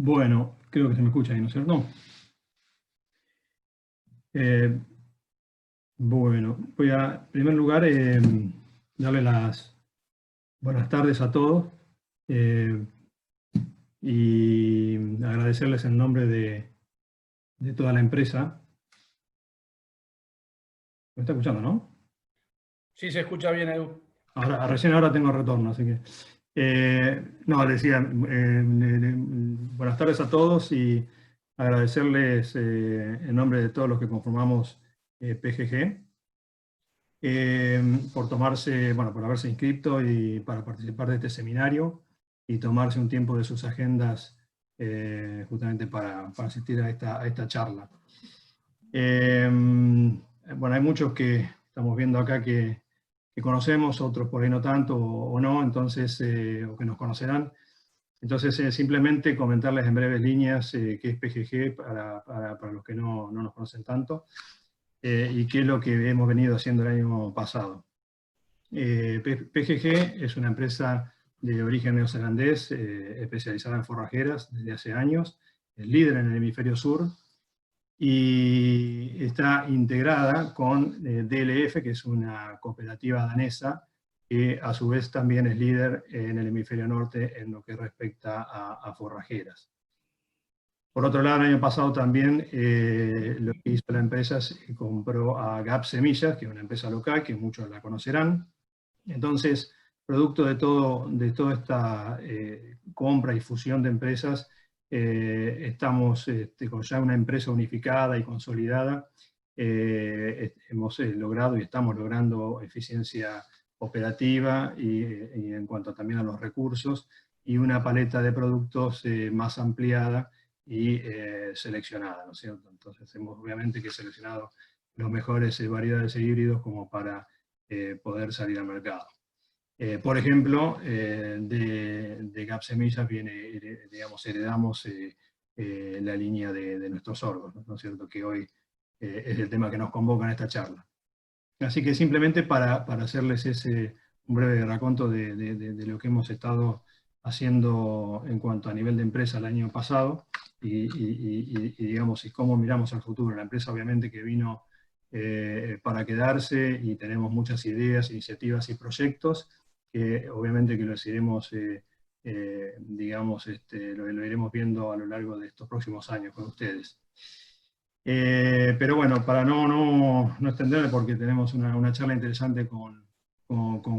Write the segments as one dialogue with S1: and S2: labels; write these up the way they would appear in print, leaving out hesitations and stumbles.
S1: Bueno, creo que se me escucha ahí, ¿no es cierto? Eh, bueno, voy a, en primer lugar, darle las buenas tardes a todos eh, y agradecerles en nombre de toda la empresa. ¿Me está escuchando, no?
S2: Sí, se escucha bien, Edu.
S1: Recién ahora tengo retorno, así que... no, le decía, buenas tardes a todos y agradecerles en nombre de todos los que conformamos PGG. Por tomarse, bueno, por haberse inscrito y para participar de este seminario y tomarse un tiempo de sus agendas justamente para asistir a esta charla. Bueno, hay muchos que estamos viendo acá que conocemos, otros por ahí no tanto o no, entonces, o que nos conocerán. Entonces, simplemente comentarles en breves líneas qué es PGG para los que no nos conocen tanto y qué es lo que hemos venido haciendo el año pasado. PGG es una empresa de origen neozelandés especializada en forrajeras desde hace años, es líder en el hemisferio sur y está integrada con DLF, que es una cooperativa danesa que a su vez también es líder en el hemisferio norte en lo que respecta a forrajeras. Por otro lado, el año pasado también lo que hizo la empresa es que compró a GAP Semillas, que es una empresa local que muchos la conocerán. Entonces, producto de toda esta compra y fusión de empresas, estamos con ya una empresa unificada y consolidada. Hemos logrado y estamos logrando eficiencia operativa y en cuanto también a los recursos y una paleta de productos más ampliada y seleccionada, ¿no es cierto? Entonces hemos obviamente que seleccionado los mejores variedades e híbridos como para poder salir al mercado. Por ejemplo, de GAP Semillas digamos, heredamos la línea de nuestros sorgos, ¿no es cierto? Que hoy es el tema que nos convoca en esta charla. Así que simplemente para hacerles un breve raconto de lo que hemos estado haciendo en cuanto a nivel de empresa el año pasado digamos, y cómo miramos al futuro. La empresa obviamente que vino para quedarse y tenemos muchas ideas, iniciativas y proyectos que obviamente que los iremos, digamos, lo iremos viendo a lo largo de estos próximos años con ustedes. Pero bueno, para no extenderme porque tenemos una charla interesante con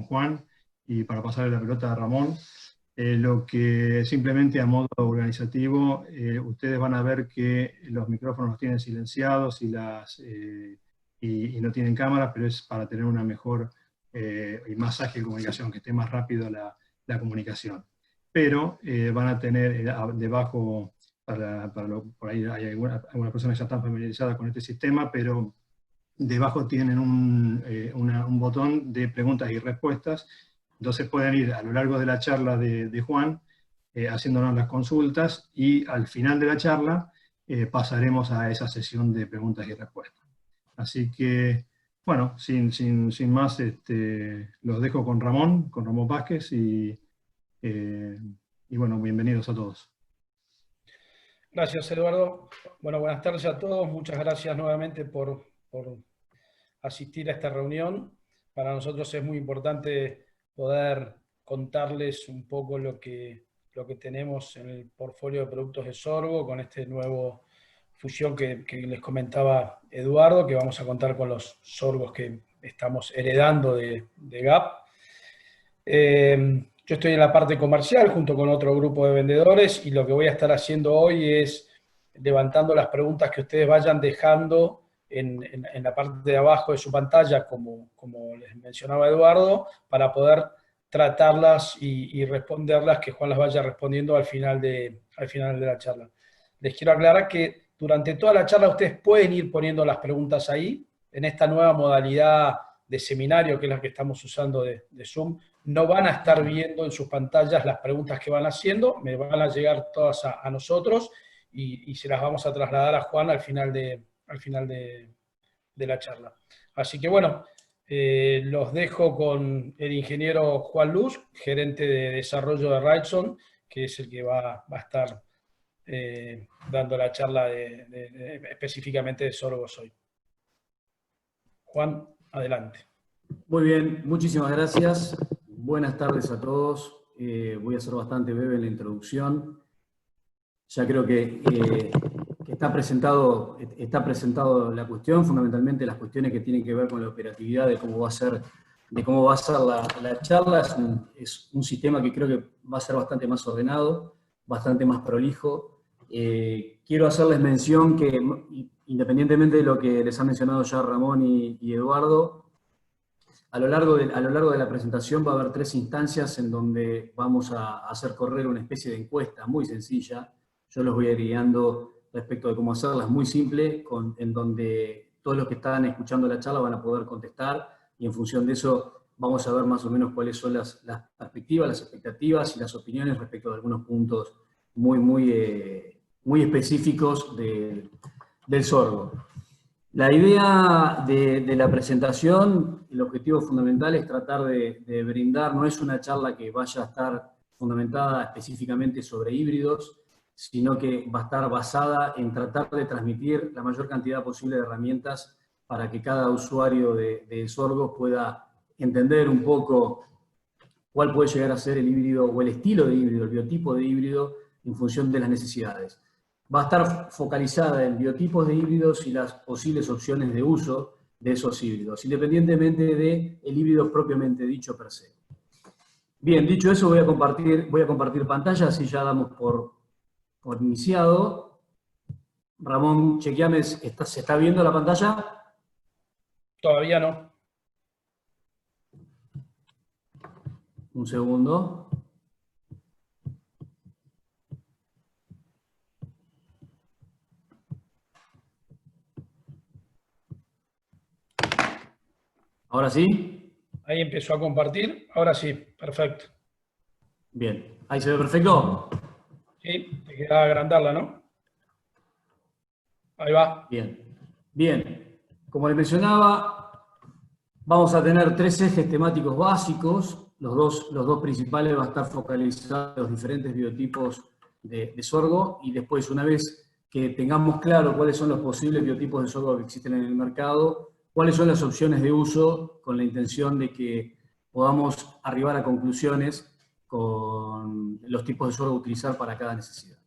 S1: Juan y para pasarle la pelota a Ramón, lo que simplemente a modo organizativo, ustedes van a ver que los micrófonos los tienen silenciados y no tienen cámaras, pero es para tener una mejor y más ágil comunicación, que esté más rápido la comunicación. Pero van a tener debajo, por ahí hay algunas personas que ya están familiarizadas con este sistema, pero debajo tienen un botón de preguntas y respuestas. Entonces pueden ir a lo largo de la charla de Juan haciéndonos las consultas y al final de la charla pasaremos a esa sesión de preguntas y respuestas. Así que, bueno, sin más, los dejo con Ramón Vázquez y bueno, bienvenidos a todos.
S2: Gracias, Eduardo. Bueno, buenas tardes a todos. Muchas gracias nuevamente por asistir a esta reunión. Para nosotros es muy importante poder contarles un poco lo que tenemos en el portfolio de productos de sorgo con este nuevo fusión que les comentaba Eduardo, que vamos a contar con los sorgos que estamos heredando de GAP. Yo estoy en la parte comercial junto con otro grupo de vendedores y lo que voy a estar haciendo hoy es levantando las preguntas que ustedes vayan dejando en la parte de abajo de su pantalla, como les mencionaba Eduardo, para poder tratarlas y responderlas, que Juan las vaya respondiendo al final de la charla. Les quiero aclarar que durante toda la charla ustedes pueden ir poniendo las preguntas ahí, en esta nueva modalidad de seminario, que es la que estamos usando de Zoom. No van a estar viendo en sus pantallas las preguntas que van haciendo, me van a llegar todas a nosotros y se las vamos a trasladar a Juan al final de la charla. Así que bueno, los dejo con el ingeniero Juan Luz, gerente de desarrollo de Wrightson, que es el que va a estar dando la charla específicamente de sorgos hoy. Juan, adelante.
S3: Muy bien, muchísimas gracias. Buenas tardes a todos. Voy a ser bastante breve en la introducción. Ya creo que está presentado la cuestión, fundamentalmente las cuestiones que tienen que ver con la operatividad de cómo va a ser, la charla. Es un sistema que creo que va a ser bastante más ordenado, bastante más prolijo. Quiero hacerles mención que, independientemente de lo que les han mencionado ya Ramón y Eduardo, a lo largo de la presentación va a haber 3 instancias en donde vamos a hacer correr una especie de encuesta muy sencilla. Yo los voy a ir guiando respecto de cómo hacerlas, muy simple, en donde todos los que están escuchando la charla van a poder contestar, y en función de eso vamos a ver más o menos cuáles son las perspectivas, las expectativas y las opiniones respecto de algunos puntos muy específicos del sorgo. La idea de la presentación, el objetivo fundamental es tratar de brindar, no es una charla que vaya a estar fundamentada específicamente sobre híbridos, sino que va a estar basada en tratar de transmitir la mayor cantidad posible de herramientas para que cada usuario de sorgos pueda entender un poco cuál puede llegar a ser el híbrido o el estilo de híbrido, el biotipo de híbrido en función de las necesidades. Va a estar focalizada en biotipos de híbridos y las posibles opciones de uso de esos híbridos, independientemente del híbrido propiamente dicho per se. Bien, dicho eso, voy a compartir pantalla, así ya damos por iniciado. Ramón, chequeame, ¿se está viendo la pantalla?
S2: Todavía no.
S3: Un segundo. ¿Ahora sí?
S2: Ahí empezó a compartir. Ahora sí, perfecto.
S3: Bien. ¿Ahí se ve perfecto?
S2: Sí, te queda agrandarla, ¿no? Ahí va.
S3: Bien. Bien. Como les mencionaba, vamos a tener 3 ejes temáticos básicos. Los dos principales van a estar focalizados en los diferentes biotipos de sorgo, y después, una vez que tengamos claro cuáles son los posibles biotipos de sorgo que existen en el mercado, cuáles son las opciones de uso, con la intención de que podamos arribar a conclusiones con los tipos de sorgo a utilizar para cada necesidad.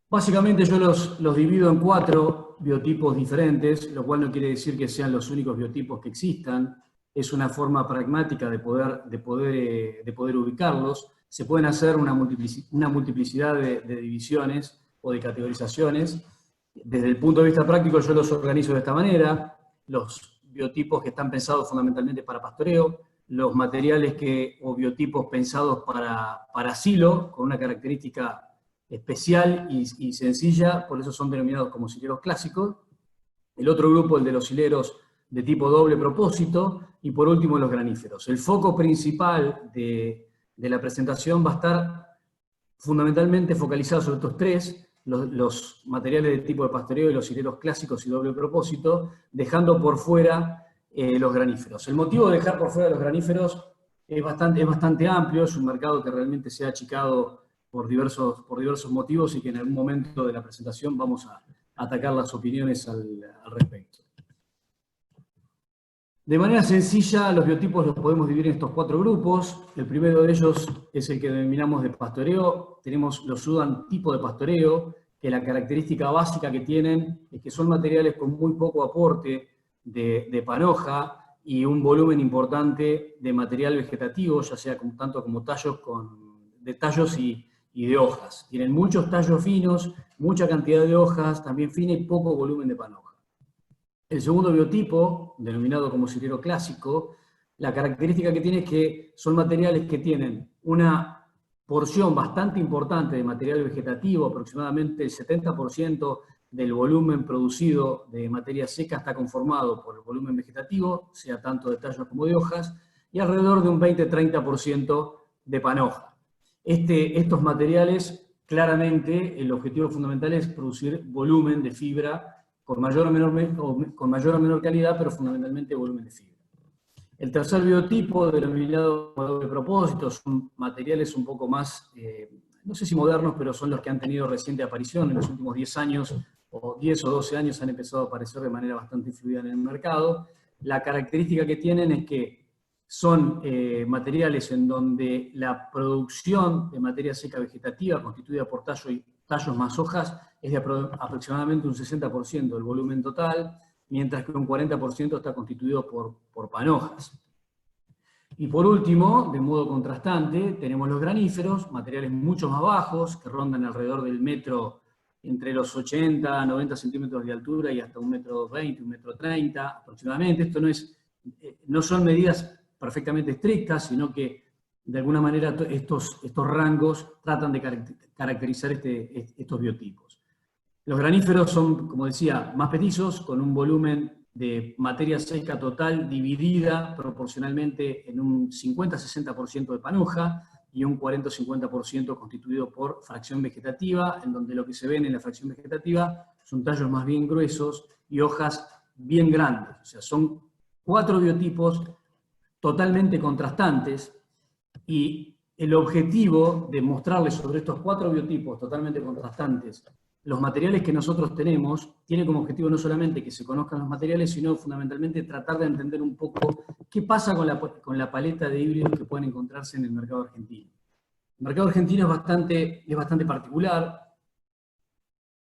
S3: Básicamente yo los divido en 4 biotipos diferentes, lo cual no quiere decir que sean los únicos biotipos que existan. Es una forma pragmática de poder ubicarlos. Se pueden hacer una multiplicidad de divisiones o de categorizaciones. Desde el punto de vista práctico yo los organizo de esta manera: los biotipos que están pensados fundamentalmente para pastoreo, los materiales o biotipos pensados para silo, con una característica especial y sencilla, por eso son denominados como sileros clásicos. El otro grupo, el de los sileros de tipo doble propósito, y por último los graníferos. El foco principal de la presentación va a estar fundamentalmente focalizado sobre estos 3, los materiales de tipo de pastoreo y los sileros clásicos y doble propósito, dejando por fuera los graníferos. El motivo de dejar por fuera los graníferos es bastante amplio, es un mercado que realmente se ha achicado por diversos motivos, y que en algún momento de la presentación vamos a atacar las opiniones al respecto. De manera sencilla, los biotipos los podemos dividir en estos 4 grupos. El primero de ellos es el que denominamos de pastoreo. Tenemos los Sudan tipo de pastoreo, que la característica básica que tienen es que son materiales con muy poco aporte de panoja y un volumen importante de material vegetativo, ya sea tanto como tallos de tallos y de hojas. Tienen muchos tallos finos, mucha cantidad de hojas también fina y poco volumen de panoja. El segundo biotipo, denominado como silero clásico, la característica que tiene es que son materiales que tienen una porción bastante importante de material vegetativo, aproximadamente el 70% del volumen producido de materia seca está conformado por el volumen vegetativo, sea tanto de tallos como de hojas, y alrededor de un 20-30% de panoja. Estos materiales, claramente, el objetivo fundamental es producir volumen de fibra con mayor o menor calidad, pero fundamentalmente volumen de fibra. El tercer biotipo, denominado doble propósito, son materiales un poco más no sé si modernos, pero son los que han tenido reciente aparición en los últimos 10 años, o 10 o 12 años han empezado a aparecer de manera bastante fluida en el mercado. La característica que tienen es que son materiales en donde la producción de materia seca vegetativa, constituida por tallos más hojas, es de aproximadamente un 60% del volumen total, mientras que un 40% está constituido por panhojas. Y por último, de modo contrastante, tenemos los graníferos, materiales mucho más bajos, que rondan alrededor del metro, entre los 80 a 90 centímetros de altura y hasta 1,20 m, 1,30 m aproximadamente. Esto no son medidas perfectamente estrictas, sino que de alguna manera estos rangos tratan de caracterizar estos biotipos. Los graníferos son, como decía, más petizos, con un volumen de materia seca total dividida proporcionalmente en un 50-60% de panhoja y un 40-50% constituido por fracción vegetativa, en donde lo que se ven en la fracción vegetativa son tallos más bien gruesos y hojas bien grandes. O sea, son 4 biotipos totalmente contrastantes, y el objetivo de mostrarles sobre estos 4 biotipos totalmente contrastantes los materiales que nosotros tenemos, tiene como objetivo no solamente que se conozcan los materiales, sino fundamentalmente tratar de entender un poco qué pasa con la paleta de híbridos que pueden encontrarse en el mercado argentino. El mercado argentino es bastante particular,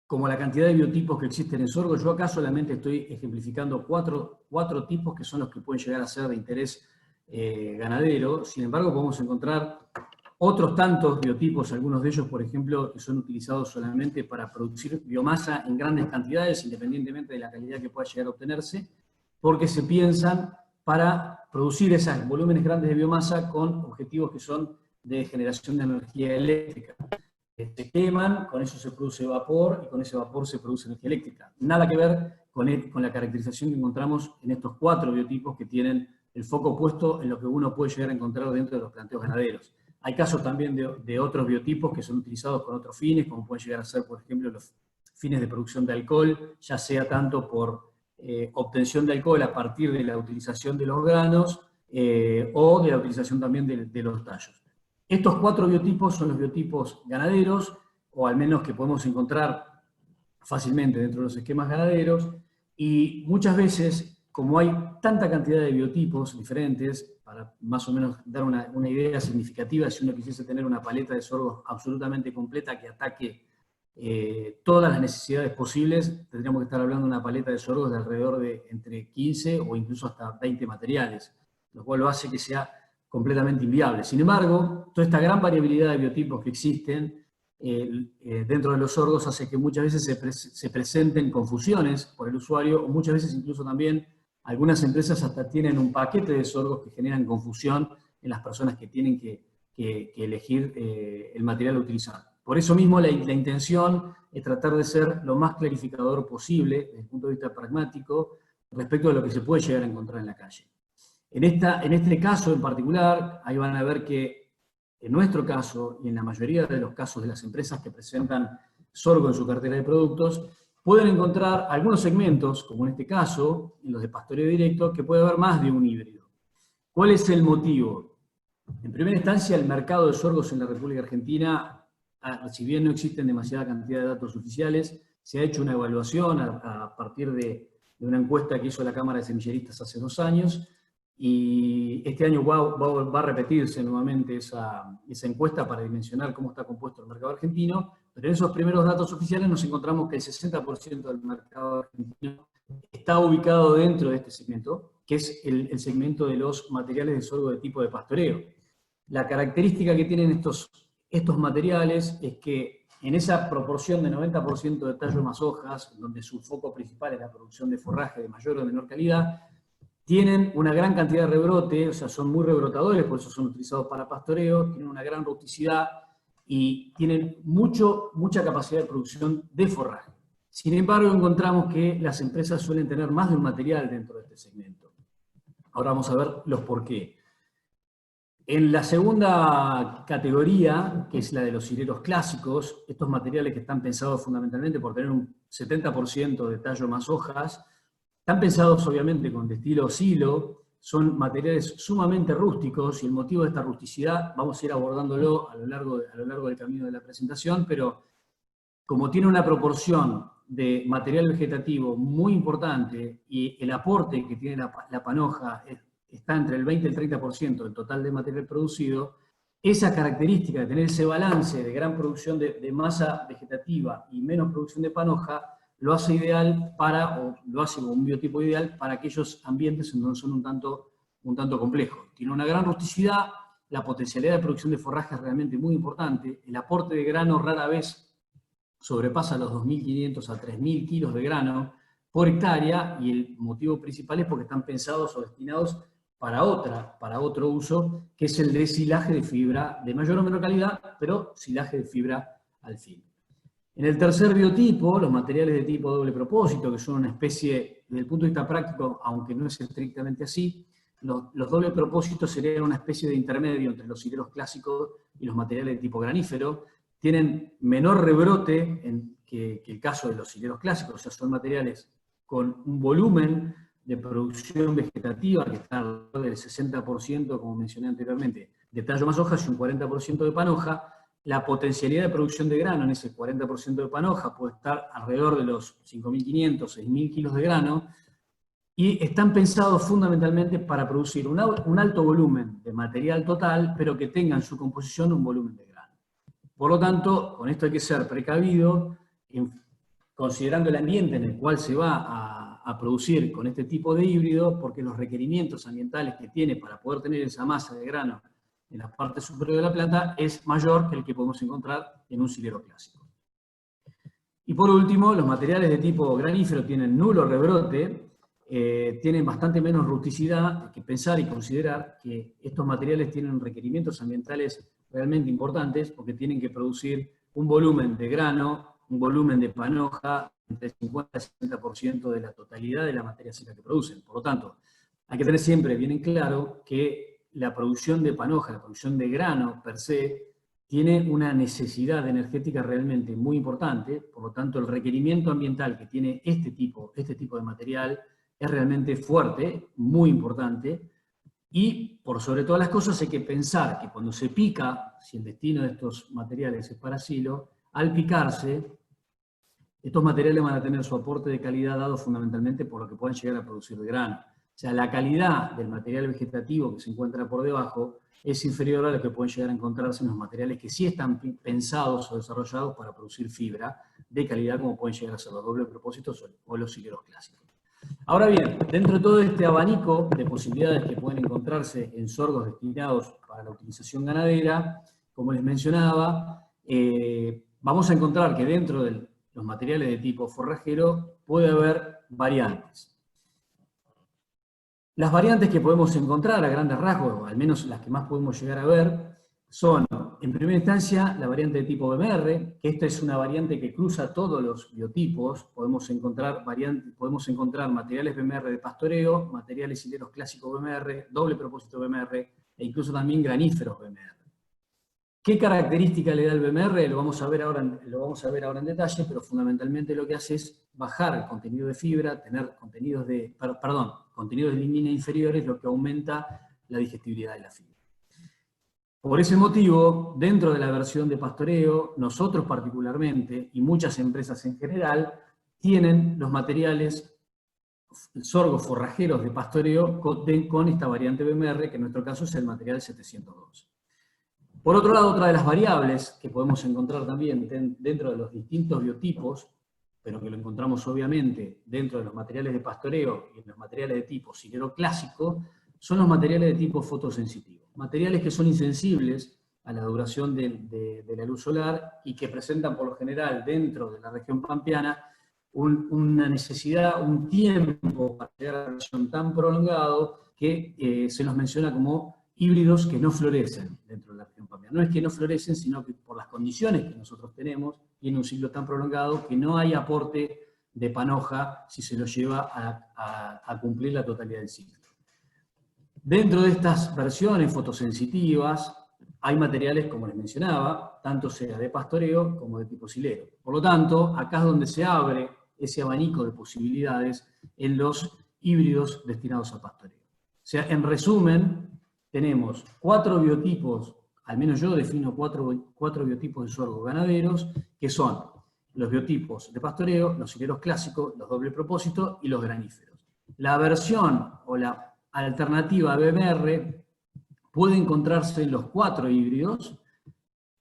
S3: como la cantidad de biotipos que existen en sorgo. Yo acá solamente estoy ejemplificando cuatro tipos que son los que pueden llegar a ser de interés ganadero. Sin embargo, podemos encontrar otros tantos biotipos, algunos de ellos, por ejemplo, que son utilizados solamente para producir biomasa en grandes cantidades, independientemente de la calidad que pueda llegar a obtenerse, porque se piensan para producir esos volúmenes grandes de biomasa con objetivos que son de generación de energía eléctrica. Se queman, con eso se produce vapor, y con ese vapor se produce energía eléctrica. Nada que ver con la caracterización que encontramos en estos 4 biotipos que tienen el foco puesto en lo que uno puede llegar a encontrar dentro de los planteos ganaderos. Hay casos también de otros biotipos que son utilizados con otros fines, como pueden llegar a ser, por ejemplo, los fines de producción de alcohol, ya sea tanto por obtención de alcohol a partir de la utilización de los granos, o de la utilización también de los tallos. Estos 4 biotipos son los biotipos ganaderos, o al menos que podemos encontrar fácilmente dentro de los esquemas ganaderos, y muchas veces, como hay tanta cantidad de biotipos diferentes, para más o menos dar una idea significativa, si uno quisiese tener una paleta de sorgos absolutamente completa que ataque todas las necesidades posibles, tendríamos que estar hablando de una paleta de sorgos de alrededor de entre 15 o incluso hasta 20 materiales, lo cual lo hace que sea completamente inviable. Sin embargo, toda esta gran variabilidad de biotipos que existen dentro de los sorgos hace que muchas veces se presenten confusiones por el usuario, o muchas veces incluso también algunas empresas hasta tienen un paquete de sorgos que generan confusión en las personas que tienen que elegir el material a utilizar. Por eso mismo la intención es tratar de ser lo más clarificador posible, desde el punto de vista pragmático, respecto de lo que se puede llegar a encontrar en la calle. En este caso en particular, ahí van a ver que en nuestro caso, y en la mayoría de los casos de las empresas que presentan sorgo en su cartera de productos, pueden encontrar algunos segmentos, como en este caso, en los de pastoreo directo, que puede haber más de un híbrido. ¿Cuál es el motivo? En primera instancia, el mercado de sorgos en la República Argentina, si bien no existen demasiada cantidad de datos oficiales, se ha hecho una evaluación a partir de una encuesta que hizo la Cámara de Semilleristas hace 2 años, y este año va a repetirse nuevamente esa encuesta para dimensionar cómo está compuesto el mercado argentino, pero en esos primeros datos oficiales nos encontramos que el 60% del mercado argentino está ubicado dentro de este segmento, que es el segmento de los materiales de sorgo de tipo de pastoreo. La característica que tienen estos materiales es que en esa proporción de 90% de tallo más hojas, donde su foco principal es la producción de forraje de mayor o menor calidad, tienen una gran cantidad de rebrote, o sea, son muy rebrotadores, por eso son utilizados para pastoreo, tienen una gran rusticidad y tienen mucha capacidad de producción de forraje. Sin embargo, encontramos que las empresas suelen tener más de un material dentro de este segmento. Ahora vamos a ver los por qué. En la segunda categoría, que es la de los hileros clásicos, estos materiales que están pensados fundamentalmente por tener un 70% de tallo más hojas, están pensados obviamente con de estilo silo, son materiales sumamente rústicos, y el motivo de esta rusticidad vamos a ir abordándolo a lo largo del camino de la presentación, pero como tiene una proporción de material vegetativo muy importante y el aporte que tiene la panoja está entre el 20 y el 30% del total de material producido, esa característica de tener ese balance de gran producción de masa vegetativa y menos producción de panoja, lo hace ideal o lo hace como un biotipo ideal para aquellos ambientes en donde son un tanto complejos. Tiene una gran rusticidad, la potencialidad de producción de forraje es realmente muy importante, el aporte de grano rara vez sobrepasa los 2.500 a 3.000 kilos de grano por hectárea, y el motivo principal es porque están pensados o destinados para otro uso, que es el de silaje de fibra de mayor o menor calidad, pero silaje de fibra al fin. En el tercer biotipo, los materiales de tipo doble propósito, que son una especie, desde el punto de vista práctico, aunque no es estrictamente así, los doble propósitos serían una especie de intermedio entre los hileros clásicos y los materiales de tipo granífero. Tienen menor rebrote que el caso de los hileros clásicos, o sea, son materiales con un volumen de producción vegetativa que está alrededor del 60%, como mencioné anteriormente, de tallo más hojas y un 40% de panoja. La potencialidad de producción de grano en ese 40% de panoja puede estar alrededor de los 5.500, 6.000 kilos de grano, y están pensados fundamentalmente para producir un alto volumen de material total, pero que tenga en su composición un volumen de grano. Por lo tanto, con esto hay que ser precavido, considerando el ambiente en el cual se va a producir con este tipo de híbrido, porque los requerimientos ambientales que tiene para poder tener esa masa de grano en la parte superior de la planta es mayor que el que podemos encontrar en un silero clásico. Y por último, los materiales de tipo granífero tienen nulo rebrote, tienen bastante menos rusticidad. Hay que pensar y considerar que estos materiales tienen requerimientos ambientales realmente importantes, porque tienen que producir un volumen de grano, un volumen de panoja, entre el 50 y el 60% de la totalidad de la materia seca que producen. Por lo tanto, hay que tener siempre bien en claro que la producción de panoja, la producción de grano per se, tiene una necesidad energética realmente muy importante. Por lo tanto, el requerimiento ambiental que tiene este tipo de material es realmente fuerte, muy importante, y por sobre todas las cosas hay que pensar que cuando se pica, si el destino de estos materiales es para silo, al picarse, estos materiales van a tener su aporte de calidad dado fundamentalmente por lo que pueden llegar a producir de grano. O sea, la calidad del material vegetativo que se encuentra por debajo es inferior a lo que pueden llegar a encontrarse en los materiales que sí están pensados o desarrollados para producir fibra de calidad, como pueden llegar a ser los dobles propósitos o los hileros clásicos. Ahora bien, dentro de todo este abanico de posibilidades que pueden encontrarse en sorgos destinados para la utilización ganadera, como les mencionaba, vamos a encontrar que dentro de los materiales de tipo forrajero puede haber variantes. Las variantes que podemos encontrar a grandes rasgos, o al menos las que más podemos llegar a ver, son, en primera instancia, la variante de tipo BMR, que esta es una variante que cruza todos los biotipos. Podemos encontrar materiales BMR de pastoreo, materiales hileros clásicos BMR, doble propósito BMR, e incluso también graníferos BMR. ¿Qué característica le da el BMR? Lo vamos a ver ahora en detalle, pero fundamentalmente lo que hace es bajar el contenido de fibra, tener contenidos de lignina inferiores, lo que aumenta la digestibilidad de la fibra. Por ese motivo, dentro de la versión de pastoreo, nosotros particularmente, y muchas empresas en general, tienen los materiales sorgos forrajeros de pastoreo con esta variante BMR, que en nuestro caso es el material 712. Por otro lado, otra de las variables que podemos encontrar también dentro de los distintos biotipos, pero que lo encontramos obviamente dentro de los materiales de pastoreo y en los materiales de tipo silero clásico, son los materiales de tipo fotosensitivo. Materiales que son insensibles a la duración de la luz solar y que presentan por lo general dentro de la región pampeana una necesidad, un tiempo para llegar a la región tan prolongado que se los menciona como híbridos que no florecen dentro de la región pampeana. No es que no florecen, sino que por las condiciones que nosotros tenemos, tiene un ciclo tan prolongado que no hay aporte de panoja si se lo lleva a cumplir la totalidad del ciclo. Dentro de estas versiones fotosensitivas hay materiales, como les mencionaba, tanto sea de pastoreo como de tipo silero. Por lo tanto, acá es donde se abre ese abanico de posibilidades en los híbridos destinados a pastoreo. sea, en resumen, tenemos 4 biotipos, al menos yo defino 4 biotipos de sorgo ganaderos, que son los biotipos de pastoreo, los hileros clásicos, los doble propósito y los graníferos. La versión o la alternativa BMR puede encontrarse en los 4 híbridos,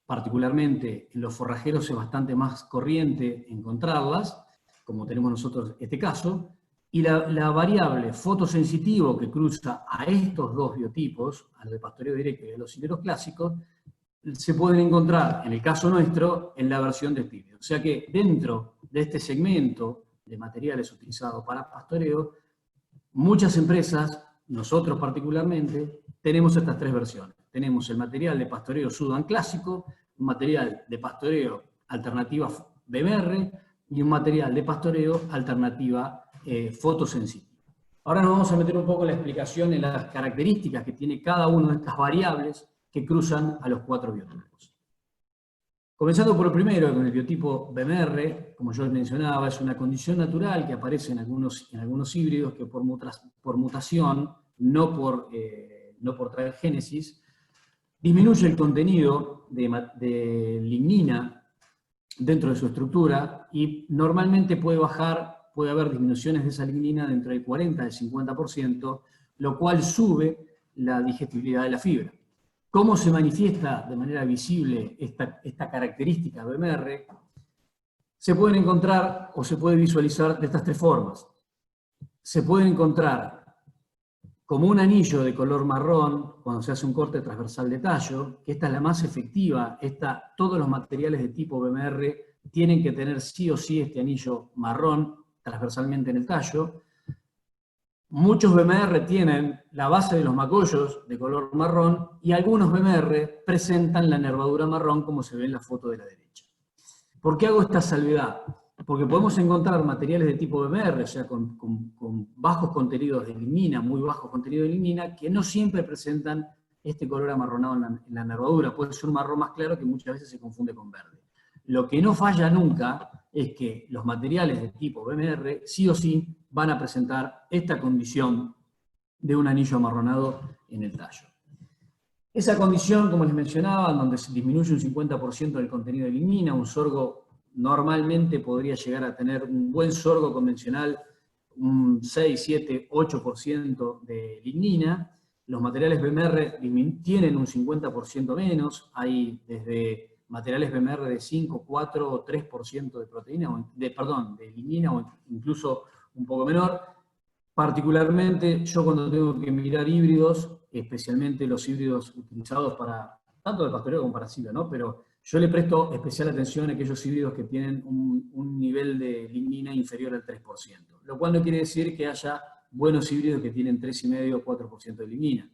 S3: particularmente en los forrajeros es bastante más corriente encontrarlas, como tenemos nosotros este caso, y la variable fotosensitivo que cruza a estos 2 biotipos, al de pastoreo directo y a los hileros clásicos, se pueden encontrar, en el caso nuestro, en la versión de este híbrido. O sea que dentro de este segmento de materiales utilizados para pastoreo, muchas empresas, nosotros particularmente, tenemos estas 3 versiones. Tenemos el material de pastoreo Sudan clásico, un material de pastoreo alternativa BMR y un material de pastoreo alternativa fotosensitiva. Ahora nos vamos a meter un poco en la explicación en las características que tiene cada una de estas variables que cruzan a los 4 biotipos. Comenzando por el primero, con el biotipo BMR, como yo les mencionaba, es una condición natural que aparece en algunos híbridos que por mutación, no por transgénesis, disminuye el contenido de lignina dentro de su estructura y normalmente puede haber disminuciones de esa lignina de entre el 40 y el 50%, lo cual sube la digestibilidad de la fibra. ¿Cómo se manifiesta de manera visible esta característica BMR? Se pueden encontrar o se puede visualizar de estas 3 formas. Se pueden encontrar como un anillo de color marrón cuando se hace un corte transversal de tallo, que esta es la más efectiva. Todos los materiales de tipo BMR tienen que tener sí o sí este anillo marrón transversalmente en el tallo. Muchos BMR tienen la base de los macollos de color marrón y algunos BMR presentan la nervadura marrón como se ve en la foto de la derecha. ¿Por qué hago esta salvedad? Porque podemos encontrar materiales de tipo BMR, o sea, con bajos contenidos de lignina, muy bajos contenidos de lignina, que no siempre presentan este color amarronado en la nervadura. Puede ser un marrón más claro que muchas veces se confunde con verde. Lo que no falla nunca es que los materiales de tipo BMR sí o sí van a presentar esta condición de un anillo amarronado en el tallo. Esa condición, como les mencionaba, donde se disminuye un 50% del contenido de lignina, un sorgo normalmente podría llegar a tener un buen sorgo convencional, un 6, 7, 8% de lignina. Los materiales BMR tienen un 50% menos, hay desde materiales BMR de 5, 4 o 3% de proteína, de lignina o incluso un poco menor. Particularmente yo cuando tengo que mirar híbridos, especialmente los híbridos utilizados para, tanto de pastoreo como para silo, ¿no? Pero yo le presto especial atención a aquellos híbridos que tienen un nivel de lignina inferior al 3%, lo cual no quiere decir que haya buenos híbridos que tienen 3,5 o 4% de lignina.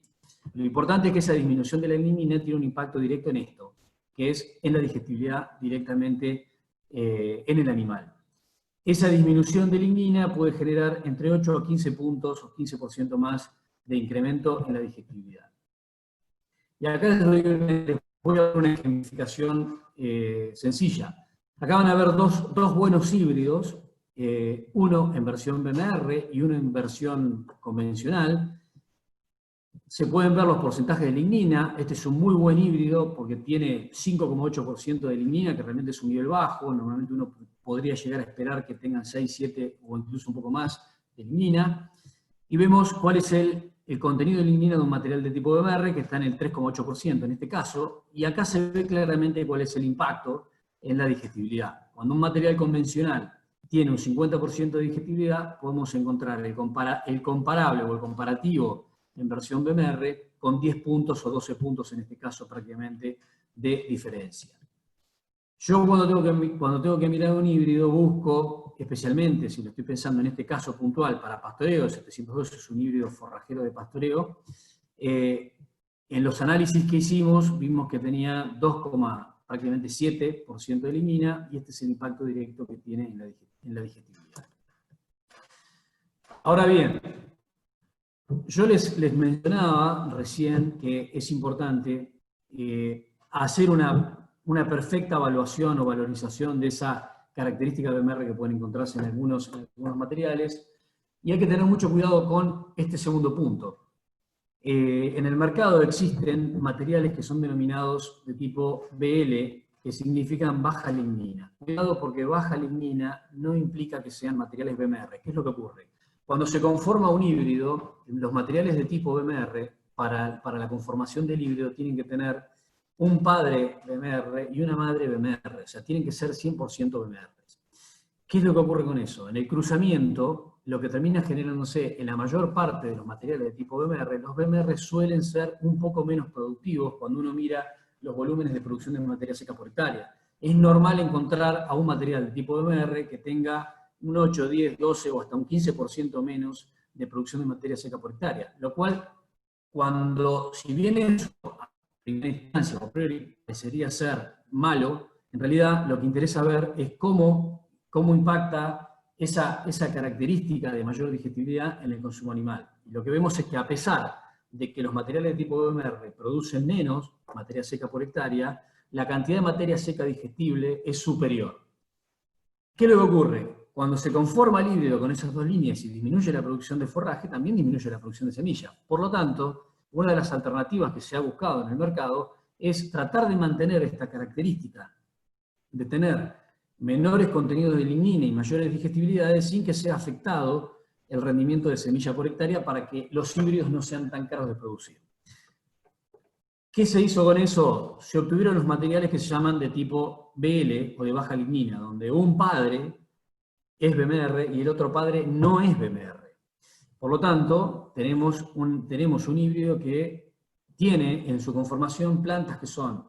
S3: Lo importante es que esa disminución de la lignina tiene un impacto directo en esto, que es en la digestibilidad directamente en el animal. Esa disminución de lignina puede generar entre 8 a 15 puntos o 15% más de incremento en la digestibilidad. Y acá les voy a dar una ejemplificación sencilla. Acá van a ver dos buenos híbridos, uno en versión BMR y uno en versión convencional. Se pueden ver los porcentajes de lignina. Este es un muy buen híbrido porque tiene 5,8% de lignina, que realmente es un nivel bajo. Normalmente uno podría llegar a esperar que tengan 6, 7 o incluso un poco más de lignina. Y vemos cuál es el contenido de lignina de un material de tipo BMR, que está en el 3,8% en este caso. Y acá se ve claramente cuál es el impacto en la digestibilidad. Cuando un material convencional tiene un 50% de digestibilidad, podemos encontrar el comparable o el comparativo en versión BMR con 10 puntos o 12 puntos en este caso prácticamente de diferencia. Yo cuando tengo que mirar un híbrido busco, especialmente si lo estoy pensando en este caso puntual para pastoreo, el 702 es un híbrido forrajero de pastoreo, en los análisis que hicimos vimos que tenía prácticamente 7% de lignina y este es el impacto directo que tiene en la digestibilidad. Ahora bien, yo les mencionaba recién que es importante hacer una perfecta evaluación o valorización de esa característica BMR que pueden encontrarse en algunos materiales, y hay que tener mucho cuidado con este segundo punto. En el mercado existen materiales que son denominados de tipo BL, que significan baja lignina. Cuidado, porque baja lignina no implica que sean materiales BMR. ¿Qué es lo que ocurre? Cuando se conforma un híbrido, los materiales de tipo BMR, para la conformación del híbrido, tienen que tener un padre BMR y una madre BMR. O sea, tienen que ser 100% BMR. ¿Qué es lo que ocurre con eso? En el cruzamiento, lo que termina generándose en la mayor parte de los materiales de tipo BMR, los BMR suelen ser un poco menos productivos cuando uno mira los volúmenes de producción de materia seca por hectárea. Es normal encontrar a un material de tipo BMR que tenga un 8, 10, 12 o hasta un 15% menos de producción de materia seca por hectárea, lo cual, si bien eso a primera instancia o a priori parecería ser malo, en realidad lo que interesa ver es cómo impacta esa característica de mayor digestibilidad en el consumo animal. Y lo que vemos es que a pesar de que los materiales de tipo BMR producen menos materia seca por hectárea, la cantidad de materia seca digestible es superior. ¿Qué es lo que ocurre? Cuando se conforma el híbrido con esas dos líneas y disminuye la producción de forraje, también disminuye la producción de semilla. Por lo tanto, una de las alternativas que se ha buscado en el mercado es tratar de mantener esta característica de tener menores contenidos de lignina y mayores digestibilidades sin que sea afectado el rendimiento de semilla por hectárea para que los híbridos no sean tan caros de producir. ¿Qué se hizo con eso? Se obtuvieron los materiales que se llaman de tipo BL o de baja lignina, donde un padre es BMR y el otro padre no es BMR. Por lo tanto, tenemos un híbrido que tiene en su conformación plantas que son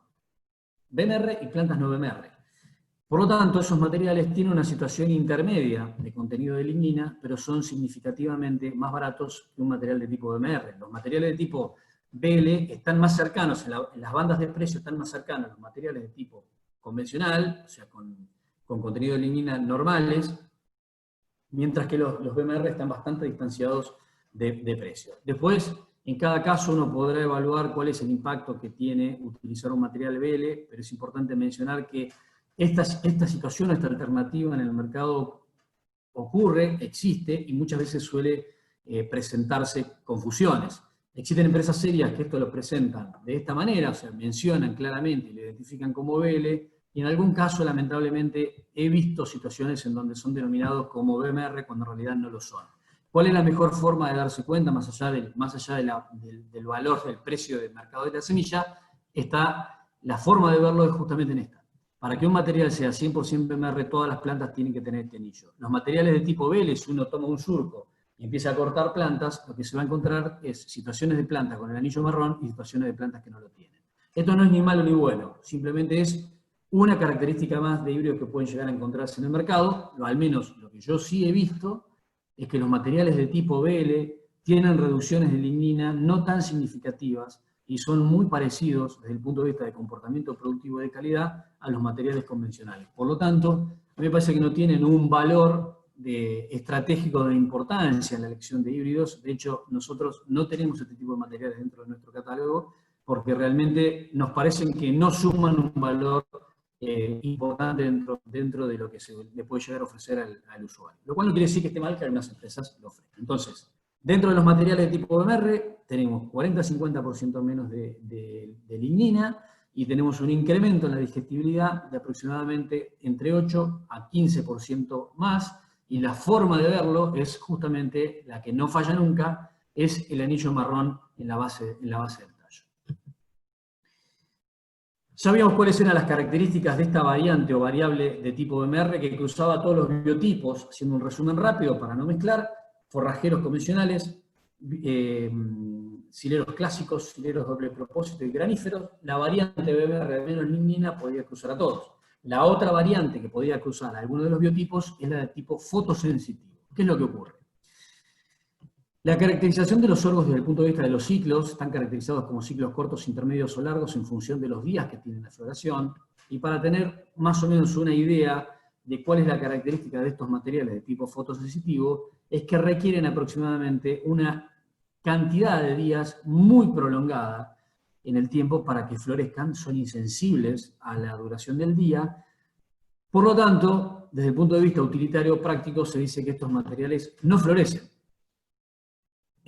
S3: BMR y plantas no BMR. Por lo tanto, esos materiales tienen una situación intermedia de contenido de lignina, pero son significativamente más baratos que un material de tipo BMR. Los materiales de tipo BL están más cercanos, en las bandas de precio están más cercanos a los materiales de tipo convencional, o sea, con contenido de lignina normales, mientras que los BMR están bastante distanciados de precio. Después, en cada caso uno podrá evaluar cuál es el impacto que tiene utilizar un material BL, pero es importante mencionar que esta situación, esta alternativa en el mercado ocurre, existe y muchas veces suele presentarse confusiones. Existen empresas serias que esto lo presentan de esta manera, o sea, mencionan claramente y lo identifican como BL, y en algún caso, lamentablemente, he visto situaciones en donde son denominados como BMR cuando en realidad no lo son. ¿Cuál es la mejor forma de darse cuenta, más allá del valor, del precio del mercado de la semilla? La forma de verlo es justamente en esta. Para que un material sea 100% BMR, todas las plantas tienen que tener este anillo. Los materiales de tipo BL, si uno toma un surco y empieza a cortar plantas, lo que se va a encontrar es situaciones de plantas con el anillo marrón y situaciones de plantas que no lo tienen. Esto no es ni malo ni bueno, simplemente es una característica más de híbridos que pueden llegar a encontrarse en el mercado, o al menos lo que yo sí he visto, es que los materiales de tipo BL tienen reducciones de lignina no tan significativas y son muy parecidos desde el punto de vista de comportamiento productivo y de calidad a los materiales convencionales. Por lo tanto, a mí me parece que no tienen un valor estratégico de importancia en la elección de híbridos. De hecho, nosotros no tenemos este tipo de materiales dentro de nuestro catálogo porque realmente nos parecen que no suman un valor importante dentro de lo que se le puede llegar a ofrecer al usuario. Lo cual no quiere decir que esté mal que algunas empresas lo ofrezcan. Entonces, dentro de los materiales de tipo BMR tenemos 40-50% menos de lignina y tenemos un incremento en la digestibilidad de aproximadamente entre 8 a 15% más, y la forma de verlo es justamente la que no falla nunca, es el anillo marrón en la base del tallo. Sabíamos cuáles eran las características de esta variante o variable de tipo BMR que cruzaba todos los biotipos, haciendo un resumen rápido para no mezclar: forrajeros convencionales, sileros clásicos, sileros doble propósito y graníferos. La variante BMR de menos lignina podía cruzar a todos. La otra variante que podía cruzar a alguno de los biotipos es la de tipo fotosensitivo. ¿Qué es lo que ocurre? La caracterización de los sorgos desde el punto de vista de los ciclos, están caracterizados como ciclos cortos, intermedios o largos en función de los días que tienen la floración, y para tener más o menos una idea de cuál es la característica de estos materiales de tipo fotosensitivo, es que requieren aproximadamente una cantidad de días muy prolongada en el tiempo para que florezcan, son insensibles a la duración del día. Por lo tanto, desde el punto de vista utilitario práctico, se dice que estos materiales no florecen.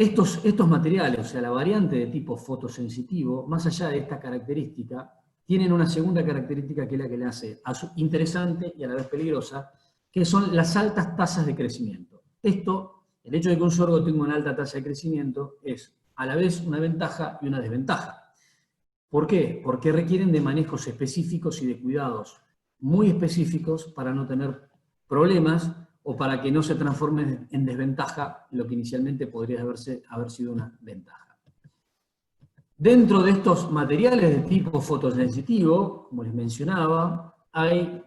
S3: Estos materiales, o sea, la variante de tipo fotosensitivo, más allá de esta característica, tienen una segunda característica que es la que le hace interesante y a la vez peligrosa, que son las altas tasas de crecimiento. El hecho de que un sorgo tenga una alta tasa de crecimiento es a la vez una ventaja y una desventaja. ¿Por qué? Porque requieren de manejos específicos y de cuidados muy específicos para no tener problemas o para que no se transforme en desventaja lo que inicialmente podría haber sido una ventaja. Dentro de estos materiales de tipo fotosensitivo, como les mencionaba, hay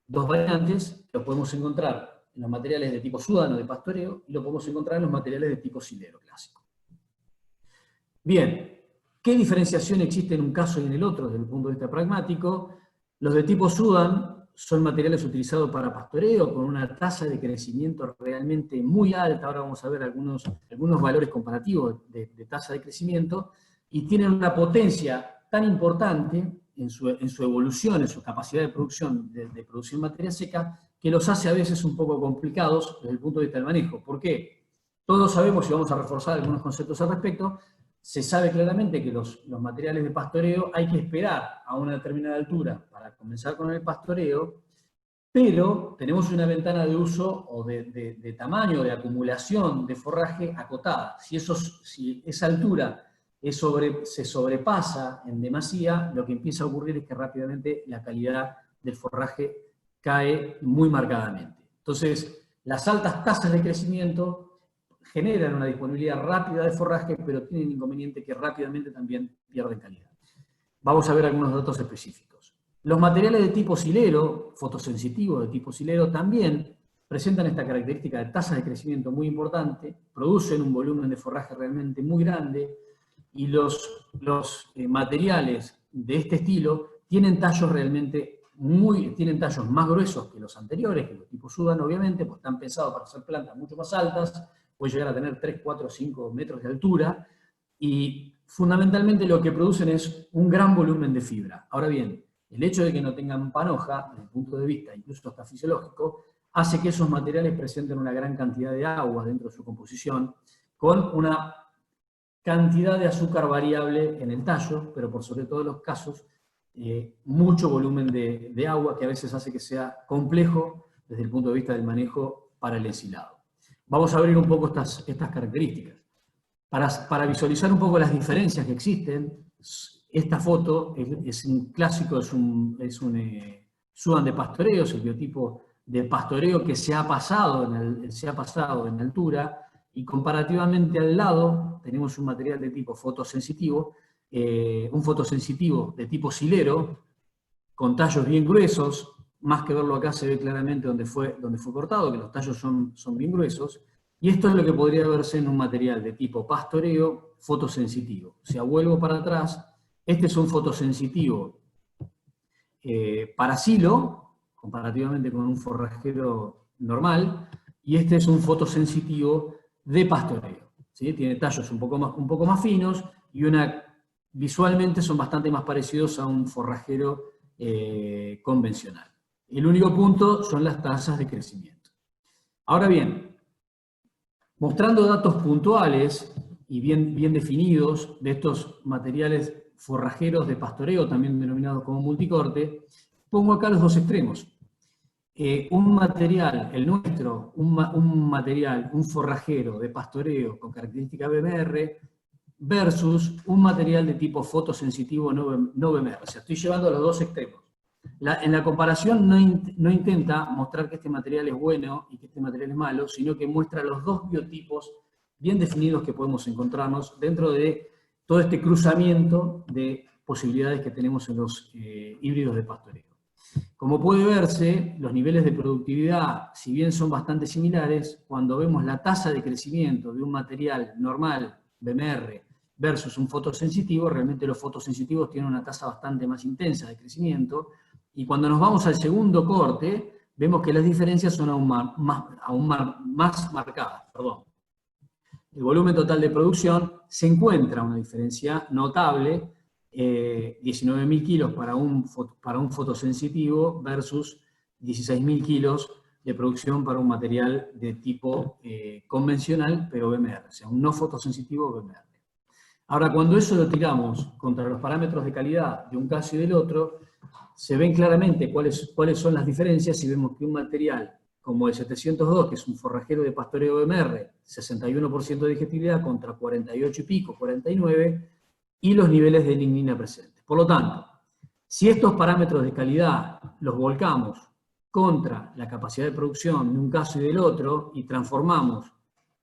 S3: dos variantes que los podemos encontrar en los materiales de tipo sudano de pastoreo y lo podemos encontrar en los materiales de tipo silero clásico. Bien, ¿qué diferenciación existe en un caso y en el otro desde el punto de vista pragmático? Los de tipo sudan son materiales utilizados para pastoreo con una tasa de crecimiento realmente muy alta. Ahora vamos a ver algunos valores comparativos de tasa de crecimiento, y tienen una potencia tan importante en su evolución, en su capacidad de producción, de producir materia seca, que los hace a veces un poco complicados desde el punto de vista del manejo. ¿Por qué? Todos sabemos, y vamos a reforzar algunos conceptos al respecto, se sabe claramente que los materiales de pastoreo hay que esperar a una determinada altura para comenzar con el pastoreo, pero tenemos una ventana de uso o de tamaño, de acumulación de forraje acotada. Si esa altura se sobrepasa en demasía, lo que empieza a ocurrir es que rápidamente la calidad del forraje cae muy marcadamente. Entonces, las altas tasas de crecimiento generan una disponibilidad rápida de forraje, pero tienen el inconveniente que rápidamente también pierden calidad. Vamos a ver algunos datos específicos. Los materiales de tipo silero, fotosensitivo de tipo silero, también presentan esta característica de tasa de crecimiento muy importante, producen un volumen de forraje realmente muy grande, y los materiales de este estilo tienen tallos realmente tienen tallos más gruesos que los anteriores, que los tipo sudan, obviamente, pues están pensados para hacer plantas mucho más altas, puede llegar a tener 3, 4, 5 metros de altura, y fundamentalmente lo que producen es un gran volumen de fibra. Ahora bien, el hecho de que no tengan panoja, desde el punto de vista incluso hasta fisiológico, hace que esos materiales presenten una gran cantidad de agua dentro de su composición, con una cantidad de azúcar variable en el tallo, pero por sobre todo los casos, mucho volumen de agua, que a veces hace que sea complejo desde el punto de vista del manejo para el ensilado. Vamos a abrir un poco estas características. Para visualizar un poco las diferencias que existen, esta foto es un clásico, es un sudan de pastoreo, es el biotipo de pastoreo que se ha pasado en altura, y comparativamente al lado tenemos un material de tipo fotosensitivo, un fotosensitivo de tipo silero, con tallos bien gruesos. Más que verlo acá se ve claramente donde fue cortado, que los tallos son bien gruesos, y esto es lo que podría verse en un material de tipo pastoreo fotosensitivo. O sea, vuelvo para atrás, este es un fotosensitivo para silo, comparativamente con un forrajero normal, y este es un fotosensitivo de pastoreo, ¿sí? Tiene tallos un poco más finos, y visualmente son bastante más parecidos a un forrajero convencional. El único punto son las tasas de crecimiento. Ahora bien, mostrando datos puntuales y bien definidos de estos materiales forrajeros de pastoreo, también denominados como multicorte, pongo acá los dos extremos. Un material, el nuestro, un forrajero de pastoreo con característica BMR, versus un material de tipo fotosensitivo no BMR. O sea, estoy llevando a los dos extremos. En la comparación no intenta mostrar que este material es bueno y que este material es malo, sino que muestra los dos biotipos bien definidos que podemos encontrarnos dentro de todo este cruzamiento de posibilidades que tenemos en los híbridos de pastoreo. Como puede verse, los niveles de productividad, si bien son bastante similares, cuando vemos la tasa de crecimiento de un material normal, BMR, versus un fotosensitivo, realmente los fotosensitivos tienen una tasa bastante más intensa de crecimiento, y cuando nos vamos al segundo corte, vemos que las diferencias son aún más marcadas. El volumen total de producción se encuentra una diferencia notable, 19.000 kilos para un fotosensitivo versus 16.000 kilos de producción para un material de tipo convencional, pero BMR, o sea, un no fotosensitivo BMR. Ahora, cuando eso lo tiramos contra los parámetros de calidad de un caso y del otro, se ven claramente cuáles son las diferencias y vemos que un material como el 702, que es un forrajero de pastoreo BMR, 61% de digestibilidad contra 48 y pico, 49, y los niveles de lignina presentes. Por lo tanto, si estos parámetros de calidad los volcamos contra la capacidad de producción de un caso y del otro, y transformamos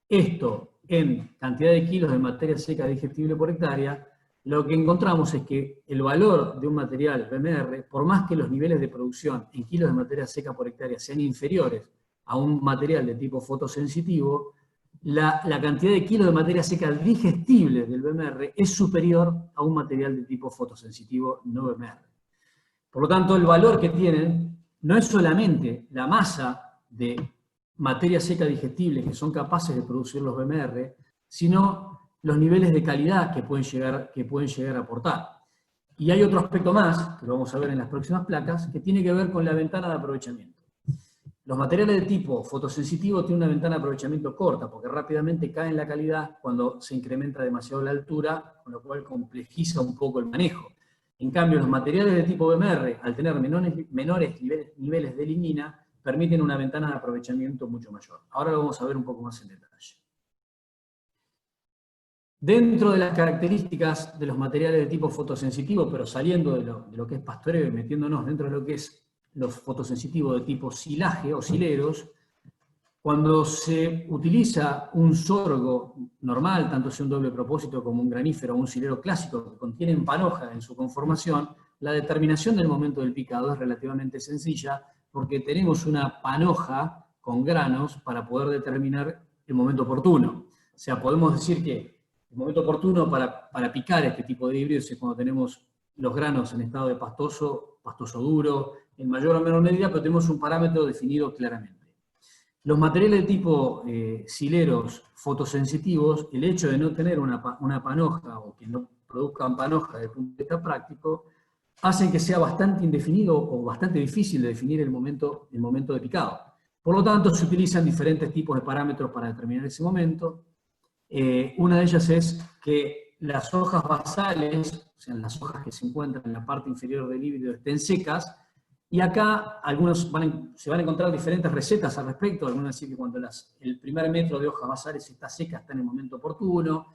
S3: esto en cantidad de kilos de materia seca digestible por hectárea, lo que encontramos es que el valor de un material BMR, por más que los niveles de producción en kilos de materia seca por hectárea sean inferiores a un material de tipo fotosensitivo, la cantidad de kilos de materia seca digestible del BMR es superior a un material de tipo fotosensitivo no BMR. Por lo tanto, el valor que tienen no es solamente la masa de materia seca digestible que son capaces de producir los BMR, sino los niveles de calidad que pueden llegar a aportar. Y hay otro aspecto más, que lo vamos a ver en las próximas placas, que tiene que ver con la ventana de aprovechamiento. Los materiales de tipo fotosensitivo tienen una ventana de aprovechamiento corta, porque rápidamente cae en la calidad cuando se incrementa demasiado la altura, con lo cual complejiza un poco el manejo. En cambio, los materiales de tipo BMR, al tener menores niveles de lignina, permiten una ventana de aprovechamiento mucho mayor. Ahora lo vamos a ver un poco más en detalle. Dentro de las características de los materiales de tipo fotosensitivo, pero saliendo de lo que es pastoreo y metiéndonos dentro de lo que es los fotosensitivos de tipo silaje o sileros, cuando se utiliza un sorgo normal, tanto sea un doble propósito como un granífero o un silero clásico que contienen panoja en su conformación, la determinación del momento del picado es relativamente sencilla porque tenemos una panoja con granos para poder determinar el momento oportuno. O sea, podemos decir que el momento oportuno para picar este tipo de híbridos es cuando tenemos los granos en estado de pastoso duro, en mayor o menor medida, pero tenemos un parámetro definido claramente. Los materiales de tipo sileros fotosensitivos, el hecho de no tener una panoja o que no produzcan panoja desde el punto de vista práctico, hacen que sea bastante indefinido o bastante difícil de definir el momento de picado. Por lo tanto, se utilizan diferentes tipos de parámetros para determinar ese momento. Una de ellas es que las hojas basales, o sea, las hojas que se encuentran en la parte inferior del híbrido, estén secas, y acá se van a encontrar diferentes recetas al respecto. Algunos dicen que cuando el primer metro de hojas basales está seca está en el momento oportuno,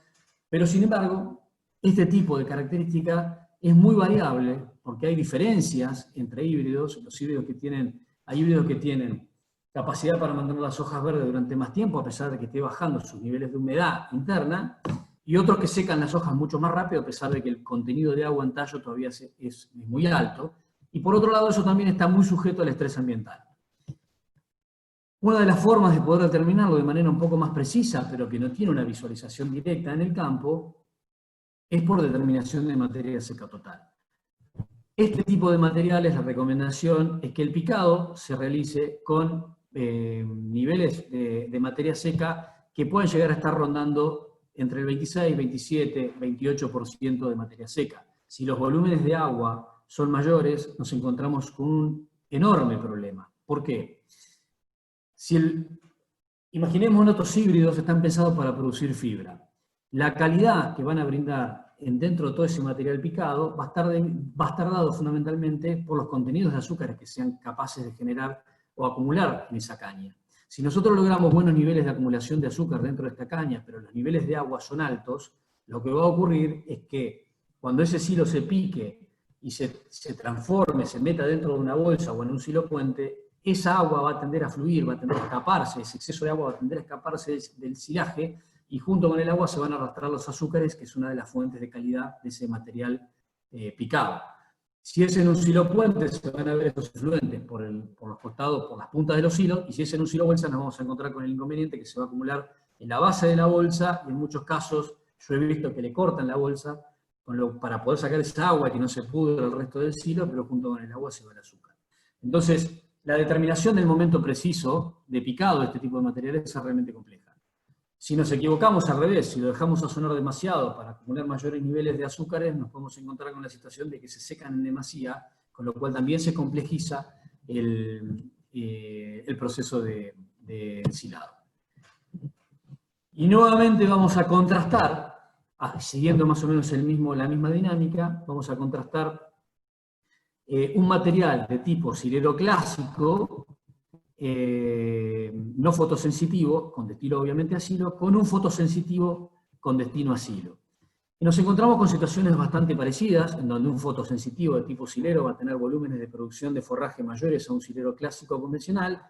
S3: pero sin embargo, este tipo de característica es muy variable, porque hay diferencias entre híbridos. Hay híbridos que tienen capacidad para mantener las hojas verdes durante más tiempo, a pesar de que esté bajando sus niveles de humedad interna, y otros que secan las hojas mucho más rápido, a pesar de que el contenido de agua en tallo todavía es muy alto. Y por otro lado, eso también está muy sujeto al estrés ambiental. Una de las formas de poder determinarlo de manera un poco más precisa, pero que no tiene una visualización directa en el campo, es por determinación de materia seca total. Este tipo de materiales, la recomendación es que el picado se realice con niveles de materia seca que pueden llegar a estar rondando entre el 26, 27, 28% de materia seca. Si los volúmenes de agua son mayores, nos encontramos con un enorme problema. ¿Por qué? Imaginemos otros híbridos que están pensados para producir fibra. La calidad que van a brindar dentro de todo ese material picado va a estar dado fundamentalmente por los contenidos de azúcares que sean capaces de generar o acumular en esa caña. Si nosotros logramos buenos niveles de acumulación de azúcar dentro de esta caña, pero los niveles de agua son altos, lo que va a ocurrir es que cuando ese silo se pique y se transforme, se meta dentro de una bolsa o en un silo puente, esa agua va a tender a fluir, va a tender a escaparse, ese exceso de agua va a tender a escaparse del silaje, y junto con el agua se van a arrastrar los azúcares, que es una de las fuentes de calidad de ese material picado. Si es en un silo puente, se van a ver estos efluentes por los costados, por las puntas de los hilos, y si es en un silo bolsa, nos vamos a encontrar con el inconveniente que se va a acumular en la base de la bolsa, y en muchos casos yo he visto que le cortan la bolsa para poder sacar esa agua y que no se pudra el resto del silo, pero junto con el agua se va el azúcar. Entonces, la determinación del momento preciso de picado de este tipo de materiales es realmente compleja. Si nos equivocamos al revés, si lo dejamos sazonar demasiado para acumular mayores niveles de azúcares, nos podemos encontrar con la situación de que se secan en demasía, con lo cual también se complejiza el proceso de ensilado. Y nuevamente vamos a contrastar, siguiendo más o menos la misma dinámica, vamos a contrastar un material de tipo silero clásico, no fotosensitivo, con destino obviamente a silo, con un fotosensitivo con destino a silo. Y nos encontramos con situaciones bastante parecidas, en donde un fotosensitivo de tipo silero va a tener volúmenes de producción de forraje mayores a un silero clásico convencional.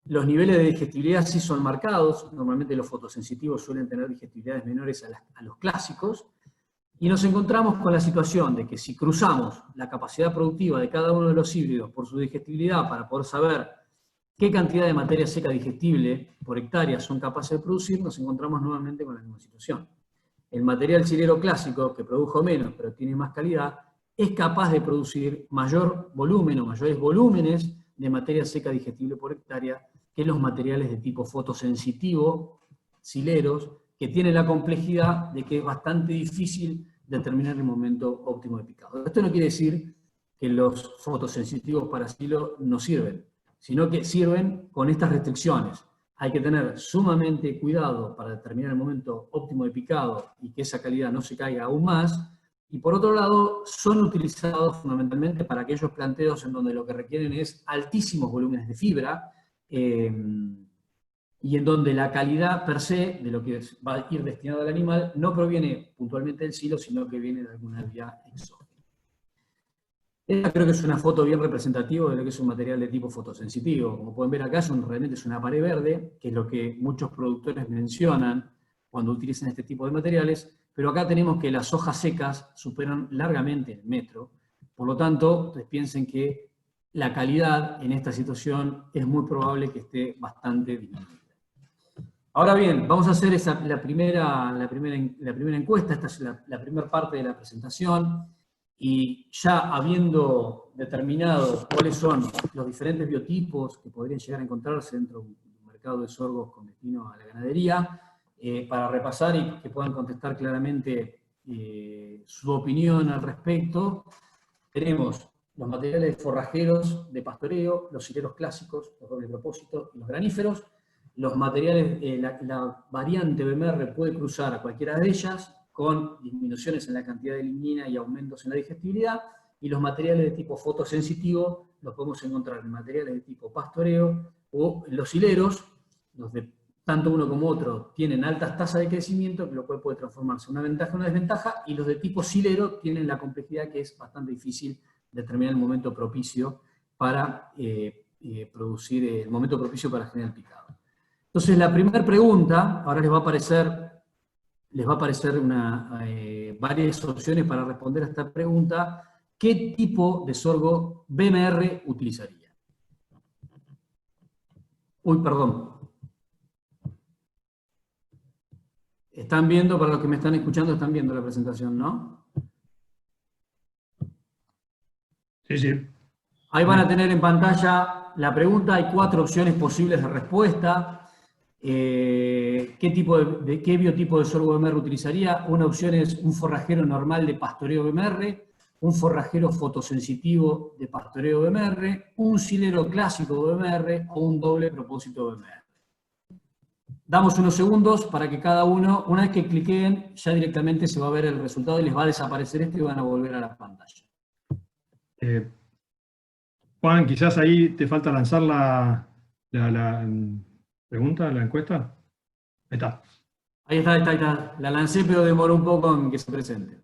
S3: Los niveles de digestibilidad sí son marcados, normalmente los fotosensitivos suelen tener digestibilidades menores a los clásicos, y nos encontramos con la situación de que si cruzamos la capacidad productiva de cada uno de los híbridos por su digestibilidad para poder saber qué cantidad de materia seca digestible por hectárea son capaces de producir, nos encontramos nuevamente con la misma situación. El material silero clásico, que produjo menos pero tiene más calidad, es capaz de producir mayor volumen o mayores volúmenes de materia seca digestible por hectárea que los materiales de tipo fotosensitivo, sileros, que tienen la complejidad de que es bastante difícil determinar el momento óptimo de picado. Esto no quiere decir que los fotosensitivos para silo no sirven, sino que sirven con estas restricciones. Hay que tener sumamente cuidado para determinar el momento óptimo de picado y que esa calidad no se caiga aún más. Y por otro lado, son utilizados fundamentalmente para aquellos planteos en donde lo que requieren es altísimos volúmenes de fibra, y en donde la calidad per se de lo que va a ir destinado al animal no proviene puntualmente del silo, sino que viene de alguna vía exógena. Esta creo que es una foto bien representativa de lo que es un material de tipo fotosensitivo. Como pueden ver acá, realmente es una pared verde, que es lo que muchos productores mencionan cuando utilizan este tipo de materiales, pero acá tenemos que las hojas secas superan largamente el metro. Por lo tanto, ustedes piensen que la calidad en esta situación es muy probable que esté bastante disminuida. Ahora bien, vamos a hacer la primera encuesta. Esta es la primera parte de la presentación, y ya habiendo determinado cuáles son los diferentes biotipos que podrían llegar a encontrarse dentro de un mercado de sorgos con destino a la ganadería, para repasar y que puedan contestar claramente su opinión al respecto, tenemos los materiales forrajeros de pastoreo, los sileros clásicos, los doble propósito y los graníferos. Los materiales, la variante BMR puede cruzar a cualquiera de ellas, con disminuciones en la cantidad de lignina y aumentos en la digestibilidad, y los materiales de tipo fotosensitivo los podemos encontrar en materiales de tipo pastoreo o en los hileros, donde tanto uno como otro tienen altas tasas de crecimiento, que lo cual puede transformarse en una ventaja o una desventaja, y los de tipo silero tienen la complejidad que es bastante difícil determinar el momento propicio para producir, el momento propicio para generar picado. Entonces la primera pregunta, ahora les va a aparecer varias opciones para responder a esta pregunta: ¿qué tipo de sorgo BMR utilizaría? Uy, perdón. Están viendo, para los que me están escuchando, están viendo la presentación, ¿no?
S1: Sí, sí.
S3: Ahí van a tener en pantalla la pregunta. Hay 4 opciones posibles de respuesta. ¿Qué biotipo de sorgo BMR utilizaría? Una opción es un forrajero normal de pastoreo BMR, un forrajero fotosensitivo de pastoreo BMR, un silero clásico BMR o un doble propósito BMR. Damos unos segundos para que cada uno, una vez que cliquen, ya directamente se va a ver el resultado y les va a desaparecer esto y van a volver a la pantalla.
S1: Juan, quizás ahí te falta lanzar la pregunta, la encuesta. Ahí está.
S3: Ahí está. La lancé, pero demoró un poco en que se presente.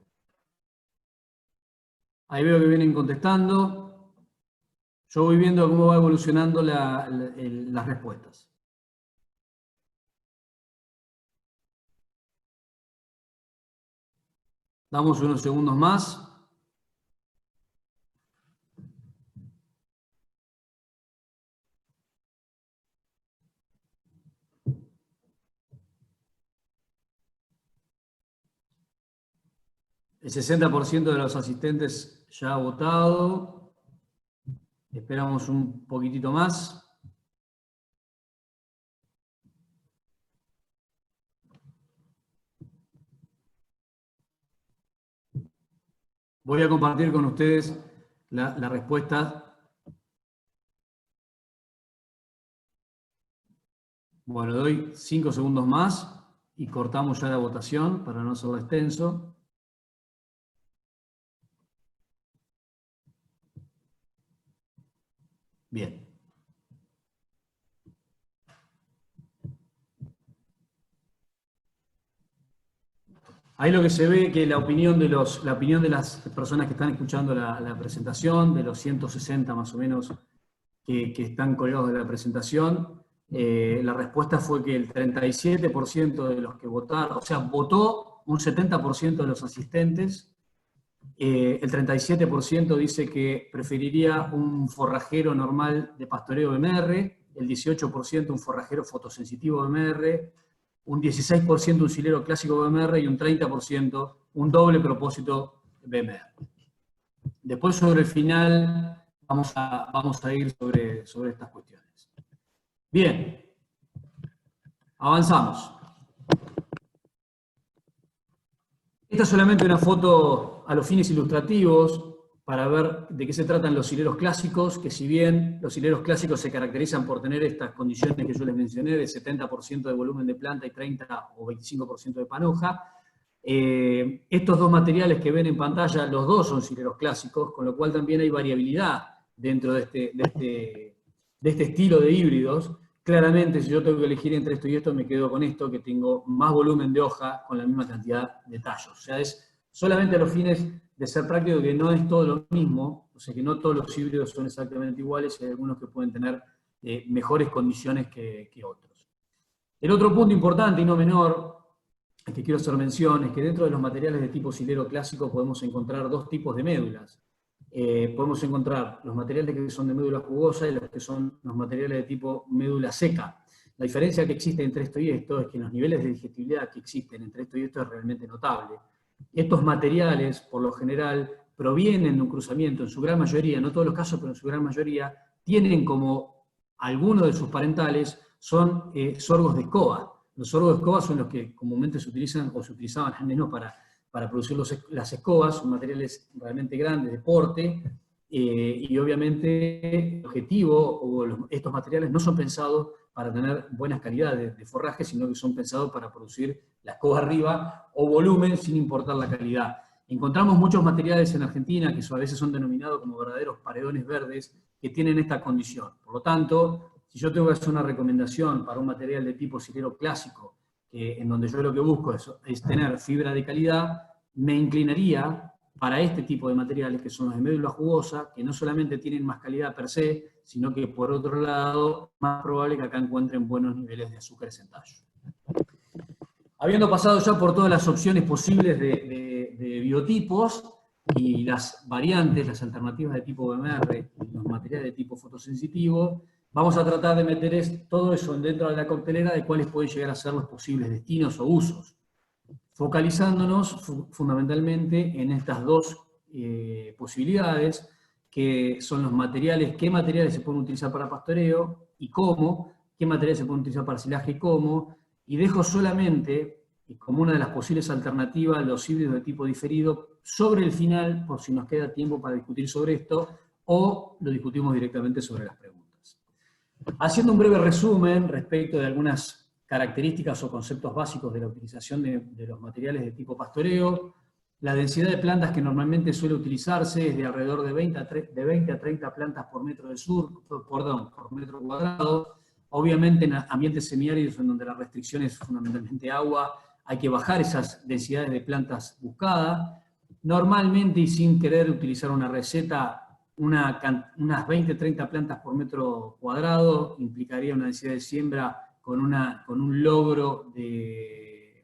S3: Ahí veo que vienen contestando. Yo voy viendo cómo va evolucionando las respuestas. Damos unos segundos más. El 60% de los asistentes ya ha votado. Esperamos un poquitito más. Voy a compartir con ustedes la respuesta Bueno, doy 5 segundos más y cortamos ya la votación para no hacerlo extenso. Bien. Ahí lo que se ve que la opinión de las personas que están escuchando la presentación, de los 160 más o menos que están colgados de la presentación, la respuesta fue que el 37% de los que votaron, o sea, votó un 70% de los asistentes, el 37% dice que preferiría un forrajero normal de pastoreo BMR, el 18% un forrajero fotosensitivo BMR, un 16% un silero clásico BMR y un 30% un doble propósito BMR. Después sobre el final vamos a ir sobre estas cuestiones. Bien, avanzamos. Esta es solamente una foto a los fines ilustrativos para ver de qué se tratan los hileros clásicos, que si bien los hileros clásicos se caracterizan por tener estas condiciones que yo les mencioné, de 70% de volumen de planta y 30 o 25% de panoja, estos dos materiales que ven en pantalla, los dos son hileros clásicos, con lo cual también hay variabilidad dentro de este estilo de híbridos. Claramente, si yo tengo que elegir entre esto y esto, me quedo con esto, que tengo más volumen de hoja con la misma cantidad de tallos. O sea, es solamente a los fines de ser práctico, que no es todo lo mismo, o sea, que no todos los híbridos son exactamente iguales, y hay algunos que pueden tener mejores condiciones que otros. El otro punto importante y no menor, que quiero hacer mención, es que dentro de los materiales de tipo silero clásico podemos encontrar dos tipos de médulas. Podemos encontrar los materiales que son de médula jugosa y los que son los materiales de tipo médula seca. La diferencia que existe entre esto y esto es que los niveles de digestibilidad que existen entre esto y esto es realmente notable. Estos materiales, por lo general, provienen de un cruzamiento, en su gran mayoría, no todos los casos, pero en su gran mayoría, tienen como algunos de sus parentales son sorgos de escoba. Los sorgos de escoba son los que comúnmente se utilizan, o se utilizaban al menos para producir las escobas, son materiales realmente grandes, de porte, y obviamente el objetivo, o estos materiales no son pensados para tener buenas calidades de forraje, sino que son pensados para producir la escoba arriba, o volumen, sin importar la calidad. Encontramos muchos materiales en Argentina, que a veces son denominados como verdaderos paredones verdes, que tienen esta condición. Por lo tanto, si yo tengo que hacer una recomendación para un material de tipo silero clásico, en donde yo lo que busco es tener fibra de calidad, me inclinaría para este tipo de materiales, que son los de médula jugosa, que no solamente tienen más calidad per se, sino que por otro lado, más probable que acá encuentren buenos niveles de azúcares en tallo. Habiendo pasado ya por todas las opciones posibles de biotipos y las variantes, las alternativas de tipo BMR, los materiales de tipo fotosensitivo, vamos a tratar de meter todo eso dentro de la coctelera de cuáles pueden llegar a ser los posibles destinos o usos, focalizándonos fundamentalmente en estas dos posibilidades, que son los materiales, qué materiales se pueden utilizar para pastoreo y cómo, qué materiales se pueden utilizar para silaje y cómo, y dejo solamente como una de las posibles alternativas los híbridos de tipo diferido sobre el final, por si nos queda tiempo para discutir sobre esto, o lo discutimos directamente sobre las preguntas. Haciendo un breve resumen respecto de algunas características o conceptos básicos de la utilización de los materiales de tipo pastoreo, la densidad de plantas que normalmente suele utilizarse es de alrededor de 20 a 30 plantas por metro por metro cuadrado. Obviamente en ambientes semiáridos, en donde la restricción es fundamentalmente agua, hay que bajar esas densidades de plantas buscadas. Normalmente, y sin querer utilizar una receta, unas 20-30 plantas por metro cuadrado implicaría una densidad de siembra con un logro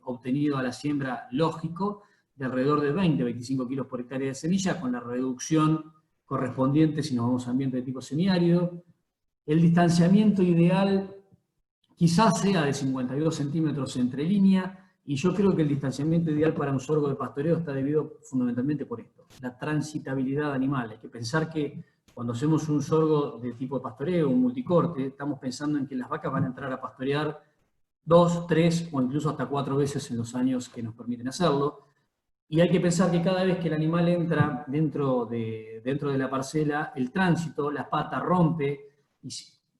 S3: obtenido a la siembra lógico de alrededor de 20-25 kilos por hectárea de semilla, con la reducción correspondiente si nos vamos a ambiente de tipo semiárido. El distanciamiento ideal quizás sea de 52 centímetros entre línea, y yo creo que el distanciamiento ideal para un sorgo de pastoreo está debido fundamentalmente por esto, la transitabilidad animal. Hay que pensar que cuando hacemos un sorgo de tipo de pastoreo, un multicorte, estamos pensando en que las vacas van a entrar a pastorear 2, 3 o incluso hasta 4 veces en los años que nos permiten hacerlo. Y hay que pensar que cada vez que el animal entra dentro de la parcela, el tránsito, la pata rompe, y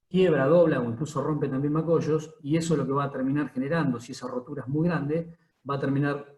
S3: quiebra, dobla o incluso rompe también macollos, y eso lo que va a terminar generando, si esa rotura es muy grande, va a terminar,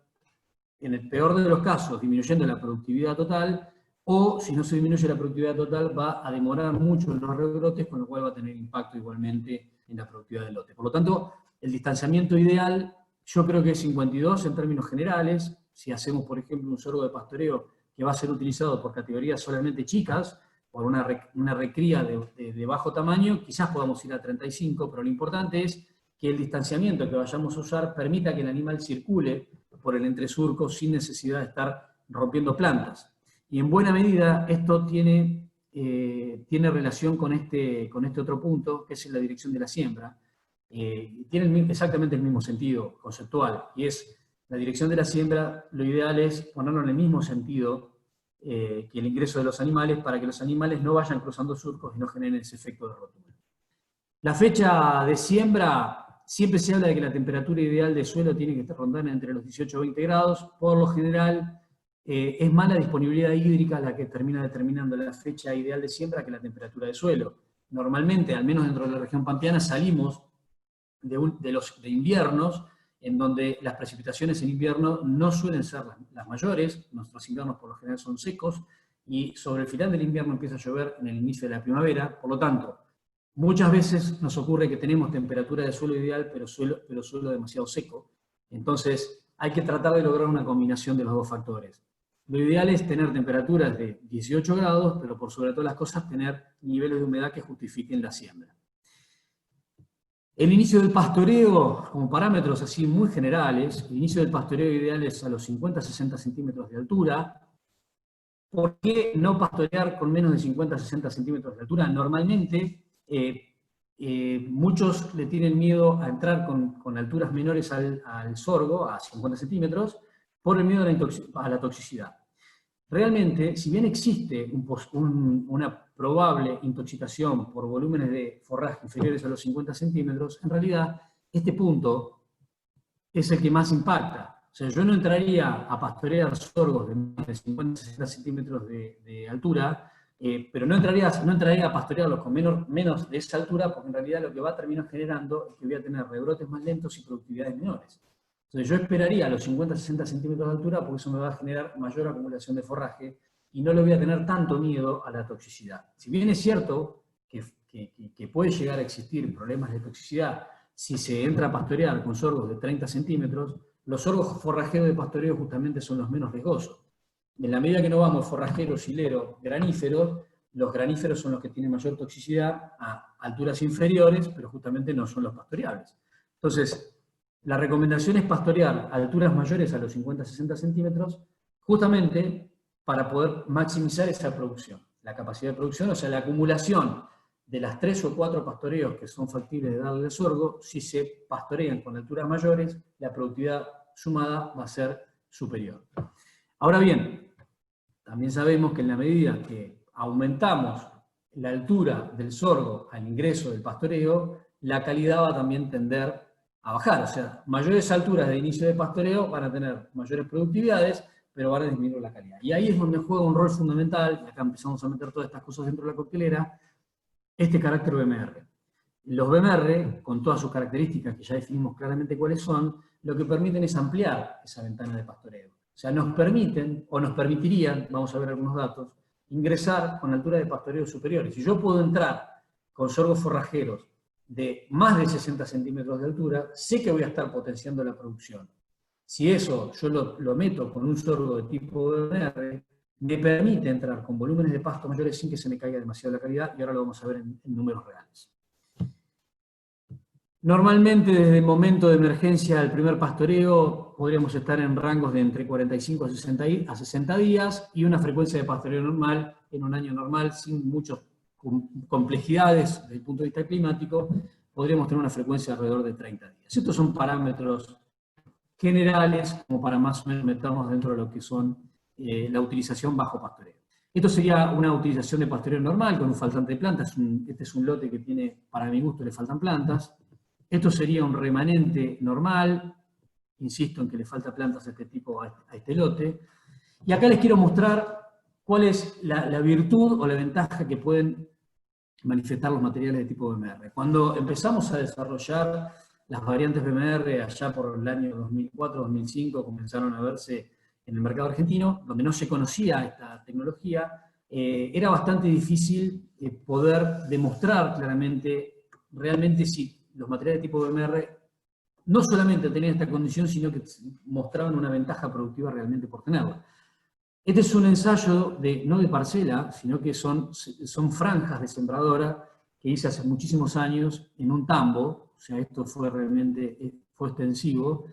S3: en el peor de los casos, disminuyendo la productividad total, o si no se disminuye la productividad total, va a demorar mucho en los rebrotes, con lo cual va a tener impacto igualmente en la productividad del lote. Por lo tanto, el distanciamiento ideal, yo creo que es 52 en términos generales. Si hacemos, por ejemplo, un sorgo de pastoreo que va a ser utilizado por categorías solamente chicas, por una recría de bajo tamaño, quizás podamos ir a 35, pero lo importante es que el distanciamiento que vayamos a usar permita que el animal circule por el entresurco sin necesidad de estar rompiendo plantas. Y en buena medida esto tiene relación con este otro punto, que es en la dirección de la siembra. Tiene exactamente el mismo sentido conceptual, y es la dirección de la siembra. Lo ideal es ponerlo en el mismo sentido que el ingreso de los animales, para que los animales no vayan cruzando surcos y no generen ese efecto de rotura. La fecha de siembra, siempre se habla de que la temperatura ideal de suelo tiene que rondar entre los 18 y 20 grados. Por lo general, es más la disponibilidad hídrica la que termina determinando la fecha ideal de siembra que la temperatura de suelo. Normalmente, al menos dentro de la región pampeana, salimos de inviernos en donde las precipitaciones en invierno no suelen ser las mayores. Nuestros inviernos por lo general son secos, y sobre el final del invierno empieza a llover en el inicio de la primavera. Por lo tanto, muchas veces nos ocurre que tenemos temperatura de suelo ideal, pero suelo demasiado seco. Entonces, hay que tratar de lograr una combinación de los dos factores. Lo ideal es tener temperaturas de 18 grados, pero por sobre todas las cosas tener niveles de humedad que justifiquen la siembra. El inicio del pastoreo, como parámetros así muy generales, el inicio del pastoreo ideal es a los 50-60 centímetros de altura. ¿Por qué no pastorear con menos de 50-60 centímetros de altura? Normalmente, muchos le tienen miedo a entrar con alturas menores al sorgo, a 50 centímetros, por el miedo a la toxicidad. Realmente, si bien existe una probable intoxicación por volúmenes de forraje inferiores a los 50 centímetros, en realidad este punto es el que más impacta. O sea, yo no entraría a pastorear sorgos de más de 50-60 centímetros de altura, pero no entraría a pastorearlos con menos de esa altura, porque en realidad lo que va a terminar generando es que voy a tener rebrotes más lentos y productividades menores. Entonces yo esperaría a los 50-60 centímetros de altura, porque eso me va a generar mayor acumulación de forraje y no le voy a tener tanto miedo a la toxicidad. Si bien es cierto que puede llegar a existir problemas de toxicidad si se entra a pastorear con sorgos de 30 centímetros, los sorgos forrajeros de pastoreo justamente son los menos riesgosos. En la medida que no vamos forrajeros, hileros, graníferos, los graníferos son los que tienen mayor toxicidad a alturas inferiores, pero justamente no son los pastoreables. Entonces, la recomendación es pastorear a alturas mayores a los 50-60 centímetros, justamente para poder maximizar esa producción, la capacidad de producción, o sea, la acumulación de las 3 o 4 pastoreos que son factibles de darle sorgo. Si se pastorean con alturas mayores, la productividad sumada va a ser superior. Ahora bien, también sabemos que en la medida que aumentamos la altura del sorgo al ingreso del pastoreo, la calidad va a también tender a bajar. O sea, mayores alturas de inicio de pastoreo van a tener mayores productividades, pero van a disminuir la calidad. Y ahí es donde juega un rol fundamental, y acá empezamos a meter todas estas cosas dentro de la coctelera, este carácter BMR. Los BMR, con todas sus características que ya definimos claramente cuáles son, lo que permiten es ampliar esa ventana de pastoreo. O sea, nos permiten, o nos permitirían, vamos a ver algunos datos, ingresar con altura de pastoreo superiores. Si yo puedo entrar con sorgos forrajeros de más de 60 centímetros de altura, sé que voy a estar potenciando la producción. Si eso yo lo meto con un sorgo de tipo BMR, me permite entrar con volúmenes de pasto mayores sin que se me caiga demasiado la calidad, y ahora lo vamos a ver en números reales. Normalmente, desde el momento de emergencia del primer pastoreo, podríamos estar en rangos de entre 45 a 60 días, y una frecuencia de pastoreo normal, en un año normal, sin muchas complejidades desde el punto de vista climático, podríamos tener una frecuencia alrededor de 30 días. Estos son parámetros generales, como para más o menos meternos dentro de lo que son la utilización bajo pastoreo. Esto sería una utilización de pastoreo normal, con un faltante de plantas. Este es un lote que tiene, para mi gusto, le faltan plantas. Esto sería un remanente normal. Insisto en que le falta plantas a este tipo, a este lote. Y acá les quiero mostrar cuál es la virtud o la ventaja que pueden manifestar los materiales de tipo BMR. Cuando empezamos a desarrollar las variantes BMR allá por el año 2004-2005, comenzaron a verse en el mercado argentino, donde no se conocía esta tecnología, era bastante difícil poder demostrar claramente, realmente si los materiales de tipo BMR no solamente tenían esta condición, sino que mostraban una ventaja productiva realmente por tenerla. Este es un ensayo no de parcela, sino que son franjas de sembradora que hice hace muchísimos años en un tambo, o sea, esto fue extensivo,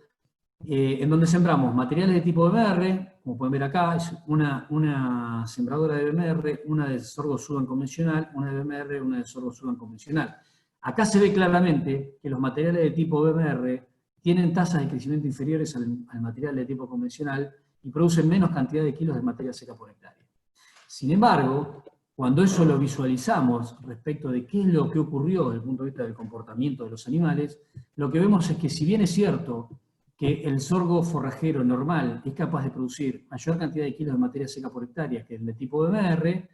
S3: en donde sembramos materiales de tipo BMR, como pueden ver acá, es una sembradora de BMR, una de sorgo Sudan convencional, una de BMR, una de sorgo Sudan convencional. Acá se ve claramente que los materiales de tipo BMR tienen tasas de crecimiento inferiores al material de tipo convencional y producen menos cantidad de kilos de materia seca por hectárea. Sin embargo, cuando eso lo visualizamos respecto de qué es lo que ocurrió desde el punto de vista del comportamiento de los animales, lo que vemos es que si bien es cierto que el sorgo forrajero normal es capaz de producir mayor cantidad de kilos de materia seca por hectárea que el de tipo BMR,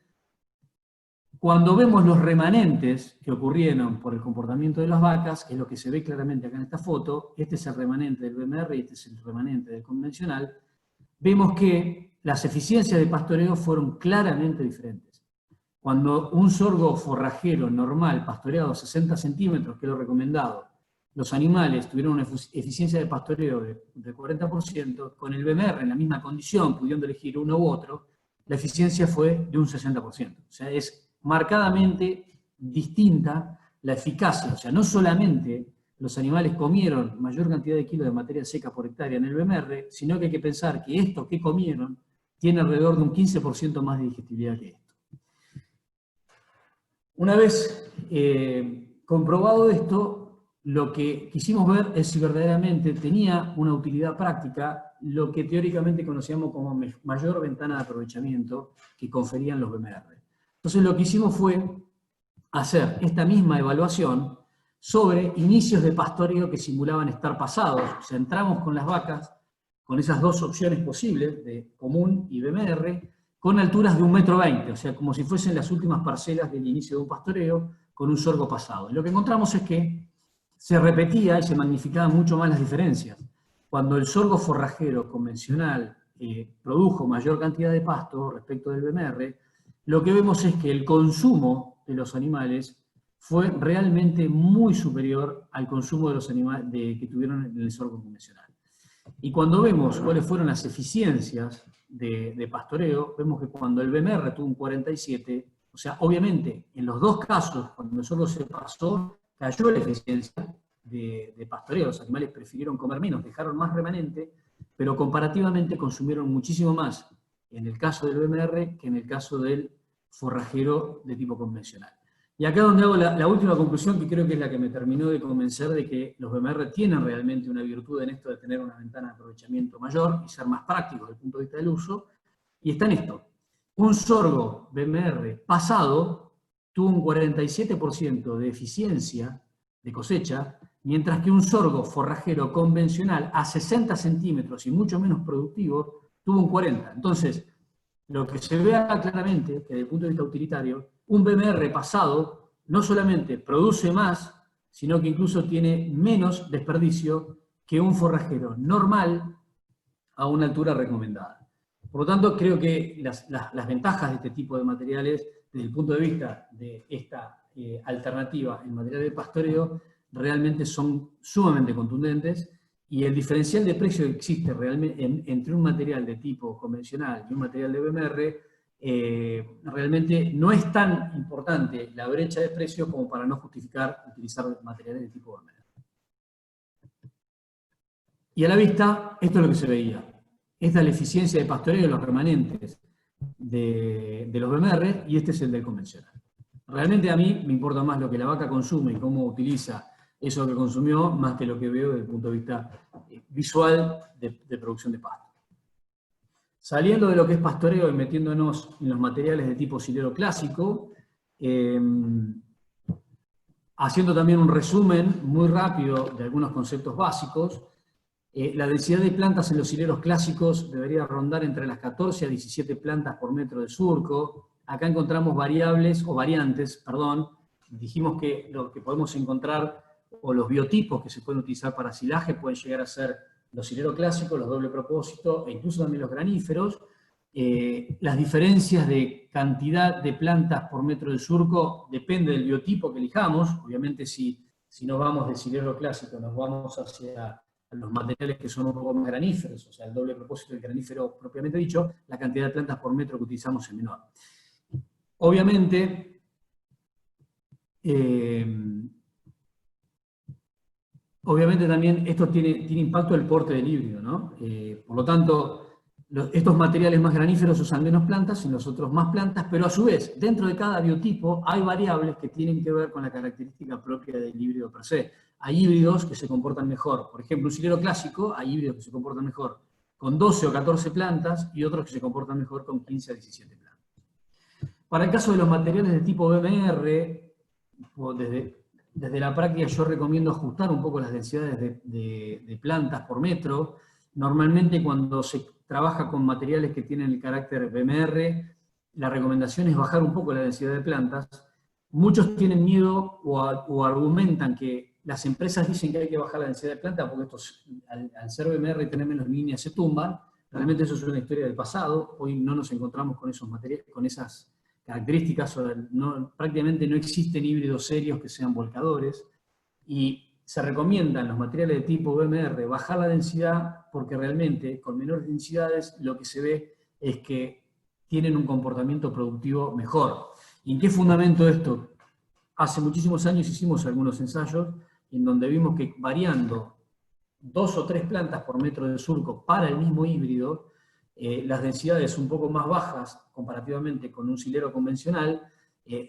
S3: cuando vemos los remanentes que ocurrieron por el comportamiento de las vacas, que es lo que se ve claramente acá en esta foto, este es el remanente del BMR y este es el remanente del convencional, vemos que las eficiencias de pastoreo fueron claramente diferentes. Cuando un sorgo forrajero normal, pastoreado a 60 centímetros, que es lo recomendado, los animales tuvieron una eficiencia de pastoreo de 40%, con el BMR en la misma condición, pudiendo elegir uno u otro, la eficiencia fue de un 60%. O sea, es marcadamente distinta la eficacia. O sea, no solamente los animales comieron mayor cantidad de kilos de materia seca por hectárea en el BMR, sino que hay que pensar que esto que comieron tiene alrededor de un 15% más de digestibilidad que esto. Una vez comprobado esto, lo que quisimos ver es si verdaderamente tenía una utilidad práctica lo que teóricamente conocíamos como mayor ventana de aprovechamiento que conferían los BMR. Entonces lo que hicimos fue hacer esta misma evaluación sobre inicios de pastoreo que simulaban estar pasados. O sea, entramos con las vacas con esas dos opciones posibles, de común y BMR, con alturas de 1,20 m, o sea, como si fuesen las últimas parcelas del inicio de un pastoreo, con un sorgo pasado. Y lo que encontramos es que se repetía y se magnificaban mucho más las diferencias. Cuando el sorgo forrajero convencional produjo mayor cantidad de pasto respecto del BMR, lo que vemos es que el consumo de los animales fue realmente muy superior al consumo de los animales que tuvieron en el sorgo convencional. Y cuando vemos cuáles fueron las eficiencias de pastoreo, vemos que cuando el BMR tuvo un 47, o sea, obviamente, en los dos casos, cuando el sorgo se pasó, cayó la eficiencia de pastoreo. Los animales prefirieron comer menos, dejaron más remanente, pero comparativamente consumieron muchísimo más en el caso del BMR que en el caso del forrajero de tipo convencional. Y acá donde hago la última conclusión, que creo que es la que me terminó de convencer de que los BMR tienen realmente una virtud en esto de tener una ventana de aprovechamiento mayor y ser más prácticos desde el punto de vista del uso, y está en esto. Un sorgo BMR pasado tuvo un 47% de eficiencia de cosecha, mientras que un sorgo forrajero convencional a 60 centímetros y mucho menos productivo tuvo un 40%. Entonces, lo que se ve acá claramente, que desde el punto de vista utilitario, un BMR pasado no solamente produce más, sino que incluso tiene menos desperdicio que un forrajero normal a una altura recomendada. Por lo tanto, creo que las ventajas de este tipo de materiales, desde el punto de vista de esta alternativa en material de pastoreo, realmente son sumamente contundentes, y el diferencial de precio que existe realmente entre un material de tipo convencional y un material de BMR, realmente no es tan importante la brecha de precio como para no justificar utilizar materiales de tipo BMR. Y a la vista, esto es lo que se veía. Esta es la eficiencia de pastoreo de los remanentes de los BMR, y este es el del convencional. Realmente a mí me importa más lo que la vaca consume y cómo utiliza eso que consumió, más que lo que veo desde el punto de vista visual de producción de pasto. Saliendo de lo que es pastoreo y metiéndonos en los materiales de tipo silero clásico, haciendo también un resumen muy rápido de algunos conceptos básicos, la densidad de plantas en los sileros clásicos debería rondar entre las 14 a 17 plantas por metro de surco. Acá encontramos variantes, dijimos que lo que podemos encontrar, o los biotipos que se pueden utilizar para silaje, pueden llegar a ser los hileros clásicos, los doble propósito, e incluso también los graníferos. Las diferencias de cantidad de plantas por metro de surco depende del biotipo que elijamos. Obviamente si nos vamos del hilero clásico, nos vamos hacia los materiales que son un poco más graníferos, o sea, el doble propósito del granífero propiamente dicho, la cantidad de plantas por metro que utilizamos es menor. Obviamente, también esto tiene impacto el porte del híbrido, ¿no? Por lo tanto, estos materiales más graníferos usan menos plantas y los otros más plantas, pero a su vez, dentro de cada biotipo hay variables que tienen que ver con la característica propia del híbrido per se. Hay híbridos que se comportan mejor. Por ejemplo, un hilero clásico, hay híbridos que se comportan mejor con 12 o 14 plantas y otros que se comportan mejor con 15 a 17 plantas. Para el caso de los materiales de tipo BMR, desde la práctica yo recomiendo ajustar un poco las densidades de plantas por metro. Normalmente cuando se trabaja con materiales que tienen el carácter BMR, la recomendación es bajar un poco la densidad de plantas. Muchos tienen miedo o argumentan que las empresas dicen que hay que bajar la densidad de plantas porque estos, al ser BMR y tener menos líneas, se tumban. Realmente eso es una historia del pasado. Hoy no nos encontramos con esos materiales, con esas características. Prácticamente no existen híbridos serios que sean volcadores. Y se recomiendan los materiales de tipo BMR bajar la densidad porque realmente con menores densidades lo que se ve es que tienen un comportamiento productivo mejor. ¿Y en qué fundamento esto? Hace muchísimos años hicimos algunos ensayos en donde vimos que variando 2 o 3 plantas por metro de surco para el mismo híbrido, las densidades un poco más bajas comparativamente con un silero convencional,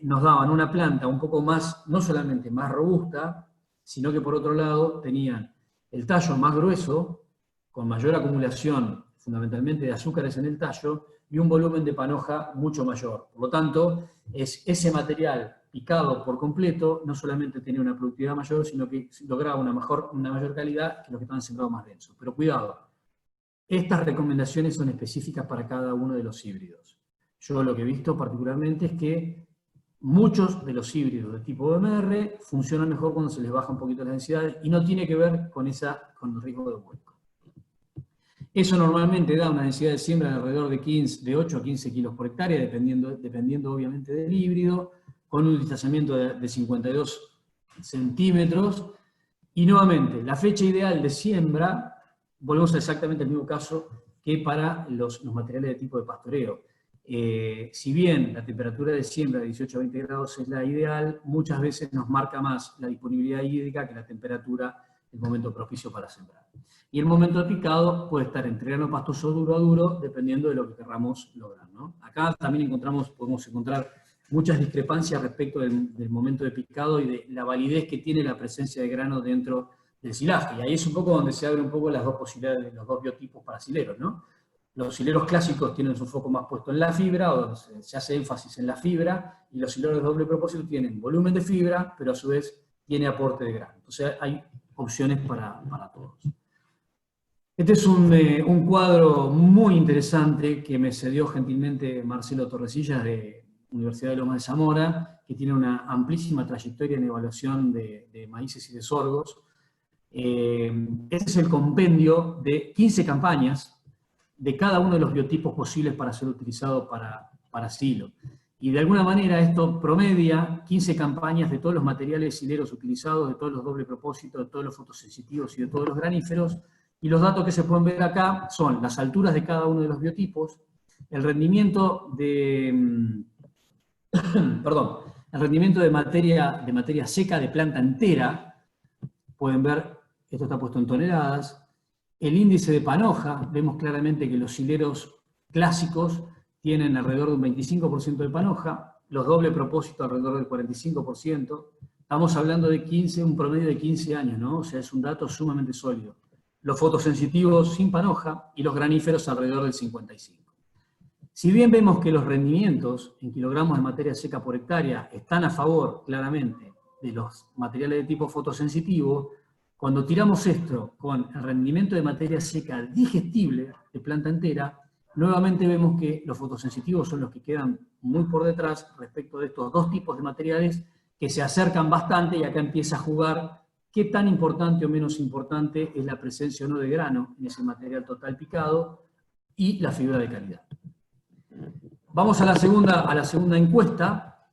S3: nos daban una planta un poco más, no solamente más robusta, sino que por otro lado tenían el tallo más grueso, con mayor acumulación fundamentalmente de azúcares en el tallo, y un volumen de panoja mucho mayor. Por lo tanto, ese material picado por completo no solamente tenía una productividad mayor, sino que lograba una mayor calidad que los que estaban sembrados más densos. Pero cuidado, estas recomendaciones son específicas para cada uno de los híbridos. Yo lo que he visto particularmente es que muchos de los híbridos de tipo BMR funcionan mejor cuando se les baja un poquito las densidades y no tiene que ver con el riesgo de vuelco. Eso normalmente da una densidad de siembra de alrededor de 8 a 15 kilos por hectárea, dependiendo obviamente del híbrido, con un distanciamiento de 52 centímetros. Y nuevamente, la fecha ideal de siembra, volvemos a exactamente el mismo caso que para los materiales de tipo de pastoreo. Si bien la temperatura de siembra de 18 a 20 grados es la ideal, muchas veces nos marca más la disponibilidad hídrica que la temperatura, el momento propicio para sembrar. Y el momento de picado puede estar entre grano pastoso duro a duro, dependiendo de lo que querramos lograr, ¿no? Acá también podemos encontrar muchas discrepancias respecto del momento de picado y de la validez que tiene la presencia de grano dentro del silaje. Y ahí es un poco donde se abren un poco las dos posibilidades, los dos biotipos para sileros, ¿no? Los hileros clásicos tienen su foco más puesto en la fibra, o se hace énfasis en la fibra, y los hileros de doble propósito tienen volumen de fibra, pero a su vez tiene aporte de grano. Entonces hay opciones para todos. Este es un cuadro muy interesante que me cedió gentilmente Marcelo Torresillas de Universidad de Lomas de Zamora, que tiene una amplísima trayectoria en evaluación de maíces y de sorgos. Este es el compendio de 15 campañas de cada uno de los biotipos posibles para ser utilizado para silo. Y de alguna manera esto promedia 15 campañas de todos los materiales sileros utilizados, de todos los doble propósitos, de todos los fotosensitivos y de todos los graníferos. Y los datos que se pueden ver acá son las alturas de cada uno de los biotipos, el rendimiento de, el rendimiento de materia seca de planta entera. Pueden ver, esto está puesto en toneladas. El índice de panoja, vemos claramente que los hileros clásicos tienen alrededor de un 25% de panoja, los doble propósito alrededor del 45%. Estamos hablando de un promedio de 15 años, ¿no? O sea, es un dato sumamente sólido. Los fotosensitivos sin panoja y los graníferos alrededor del 55%. Si bien vemos que los rendimientos en kilogramos de materia seca por hectárea están a favor, claramente, de los materiales de tipo fotosensitivo, cuando tiramos esto con el rendimiento de materia seca digestible de planta entera, nuevamente vemos que los fotosensitivos son los que quedan muy por detrás respecto de estos dos tipos de materiales que se acercan bastante y acá empieza a jugar qué tan importante o menos importante es la presencia o no de grano en ese material total picado y la fibra de calidad. Vamos a la segunda encuesta.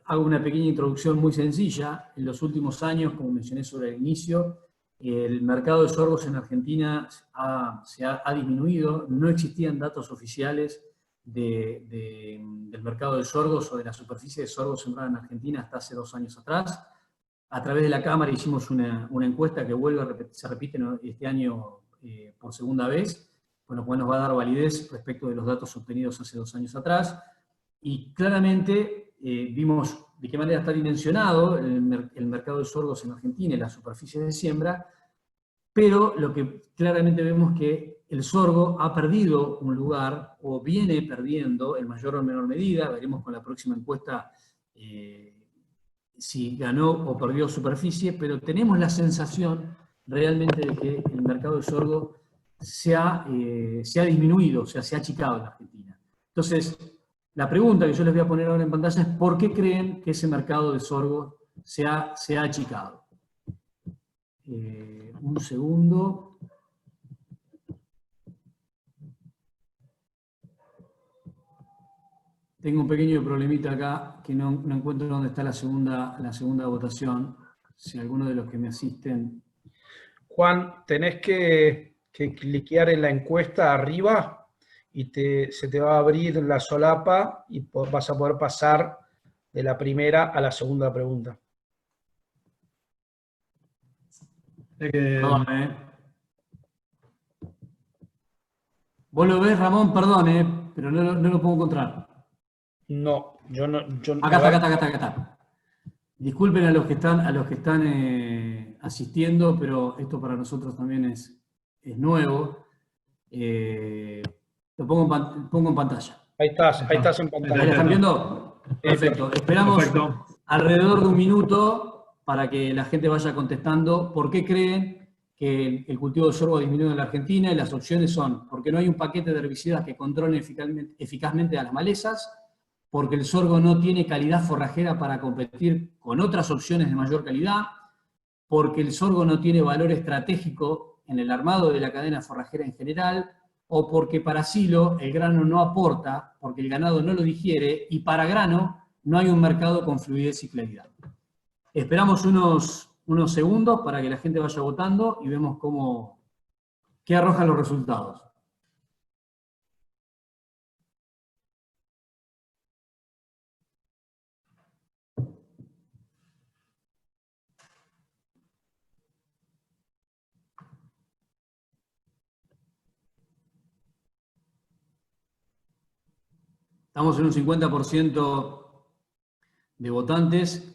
S3: Hago una pequeña introducción muy sencilla. En los últimos años, como mencioné sobre el inicio, el mercado de sorgos en Argentina se ha disminuido. No existían datos oficiales del mercado de sorgos o de la superficie de sorgos sembrada en Argentina hasta hace 2 años atrás. A través de la Cámara hicimos una encuesta que se repite este año por segunda vez, con lo cual nos va a dar validez respecto de los datos obtenidos hace 2 años atrás. Y claramente vimos de qué manera está dimensionado el mercado de sorgos en Argentina y la superficie de siembra, pero lo que claramente vemos es que el sorgo ha perdido un lugar, o viene perdiendo en mayor o menor medida. Veremos con la próxima encuesta si ganó o perdió superficie, pero tenemos la sensación realmente de que el mercado de sorgo se ha disminuido, o sea, se ha achicado en Argentina. Entonces, la pregunta que yo les voy a poner ahora en pantalla es ¿por qué creen que ese mercado de sorgo se ha achicado? Un segundo. Tengo un pequeño problemita acá, que no encuentro dónde está la segunda votación. Si alguno de los que me asisten...
S2: Juan, tenés que cliquear en la encuesta arriba y se te va a abrir la solapa y vas a poder pasar de la primera a la segunda pregunta.
S3: Perdón, ¿Vos lo ves, Ramón? Perdón, pero no lo puedo encontrar.
S2: No, yo no.
S3: Acá está. Disculpen a los que están asistiendo, pero esto para nosotros también es nuevo. Lo pongo en pantalla.
S2: Ahí estás en pantalla.
S3: ¿Ahí la están viendo? Perfecto. Esperamos alrededor de 1 minuto para que la gente vaya contestando por qué creen que el cultivo de sorgo ha disminuido en la Argentina, y las opciones son porque no hay un paquete de herbicidas que controle eficazmente a las malezas, porque el sorgo no tiene calidad forrajera para competir con otras opciones de mayor calidad, porque el sorgo no tiene valor estratégico en el armado de la cadena forrajera en general, o porque para silo el grano no aporta, porque el ganado no lo digiere, y para grano no hay un mercado con fluidez y claridad. Esperamos unos segundos para que la gente vaya votando y vemos qué arrojan los resultados. Estamos en un 50% de votantes.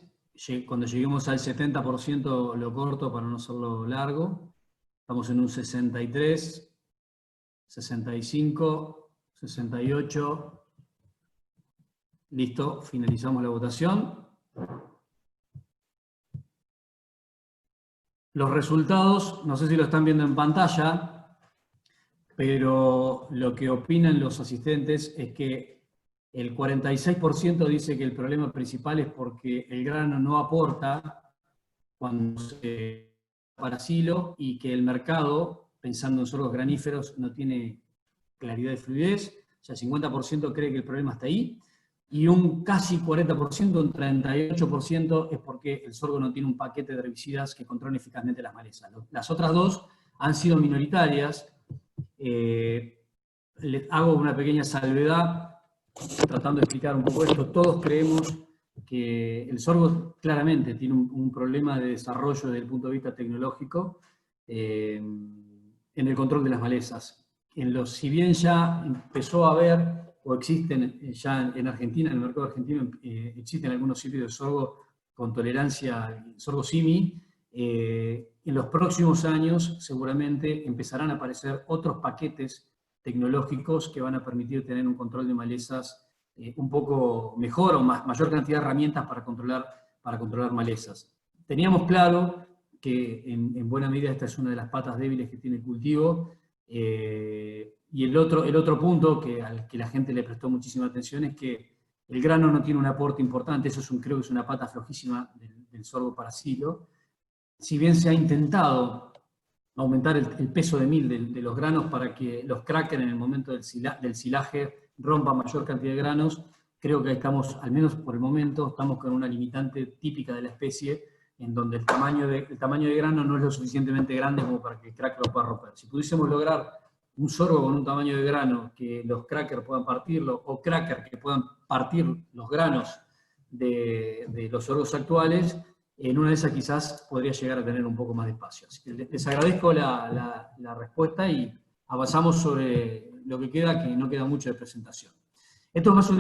S3: Cuando lleguemos al 70% lo corto para no hacerlo largo. Estamos en un 63, 65, 68. Listo, finalizamos la votación. Los resultados, no sé si lo están viendo en pantalla, pero lo que opinan los asistentes es que el 46% dice que el problema principal es porque el grano no aporta cuando se para silo, y que el mercado, pensando en sorgos graníferos, no tiene claridad de fluidez. O sea, el 50% cree que el problema está ahí, y un casi 40%, un 38%, es porque el sorgo no tiene un paquete de herbicidas que controlen eficazmente las malezas. Las otras dos han sido minoritarias. Les hago una pequeña salvedad, tratando de explicar un poco esto. Todos creemos que el sorgo claramente tiene un problema de desarrollo desde el punto de vista tecnológico en el control de las malezas. Si bien ya empezó a haber, o existen ya en Argentina, en el mercado argentino, existen algunos sitios de sorgo con tolerancia al sorgo simi, en los próximos años seguramente empezarán a aparecer otros paquetes tecnológicos que van a permitir tener un control de malezas un poco mejor, o mayor cantidad de herramientas para controlar malezas. Teníamos claro que en buena medida esta es una de las patas débiles que tiene el cultivo, y el otro punto al que la gente le prestó muchísima atención es que El grano no tiene un aporte importante, eso creo que es una pata flojísima del sorgo para silo. Si bien se ha intentado aumentar el peso de mil de los granos para que los crackers en el momento del silaje rompan mayor cantidad de granos, creo que estamos, al menos por el momento, estamos con una limitante típica de la especie, en donde el tamaño de grano no es lo suficientemente grande como para que el cracker lo pueda romper. Si pudiésemos lograr un sorgo con un tamaño de grano que los crackers puedan partirlo, o crackers que puedan partir los granos de los sorgos actuales, en una de esas quizás podría llegar a tener un poco más de espacio. Así que les agradezco la respuesta y avanzamos sobre lo que queda, que no queda mucho de presentación. Esto es más un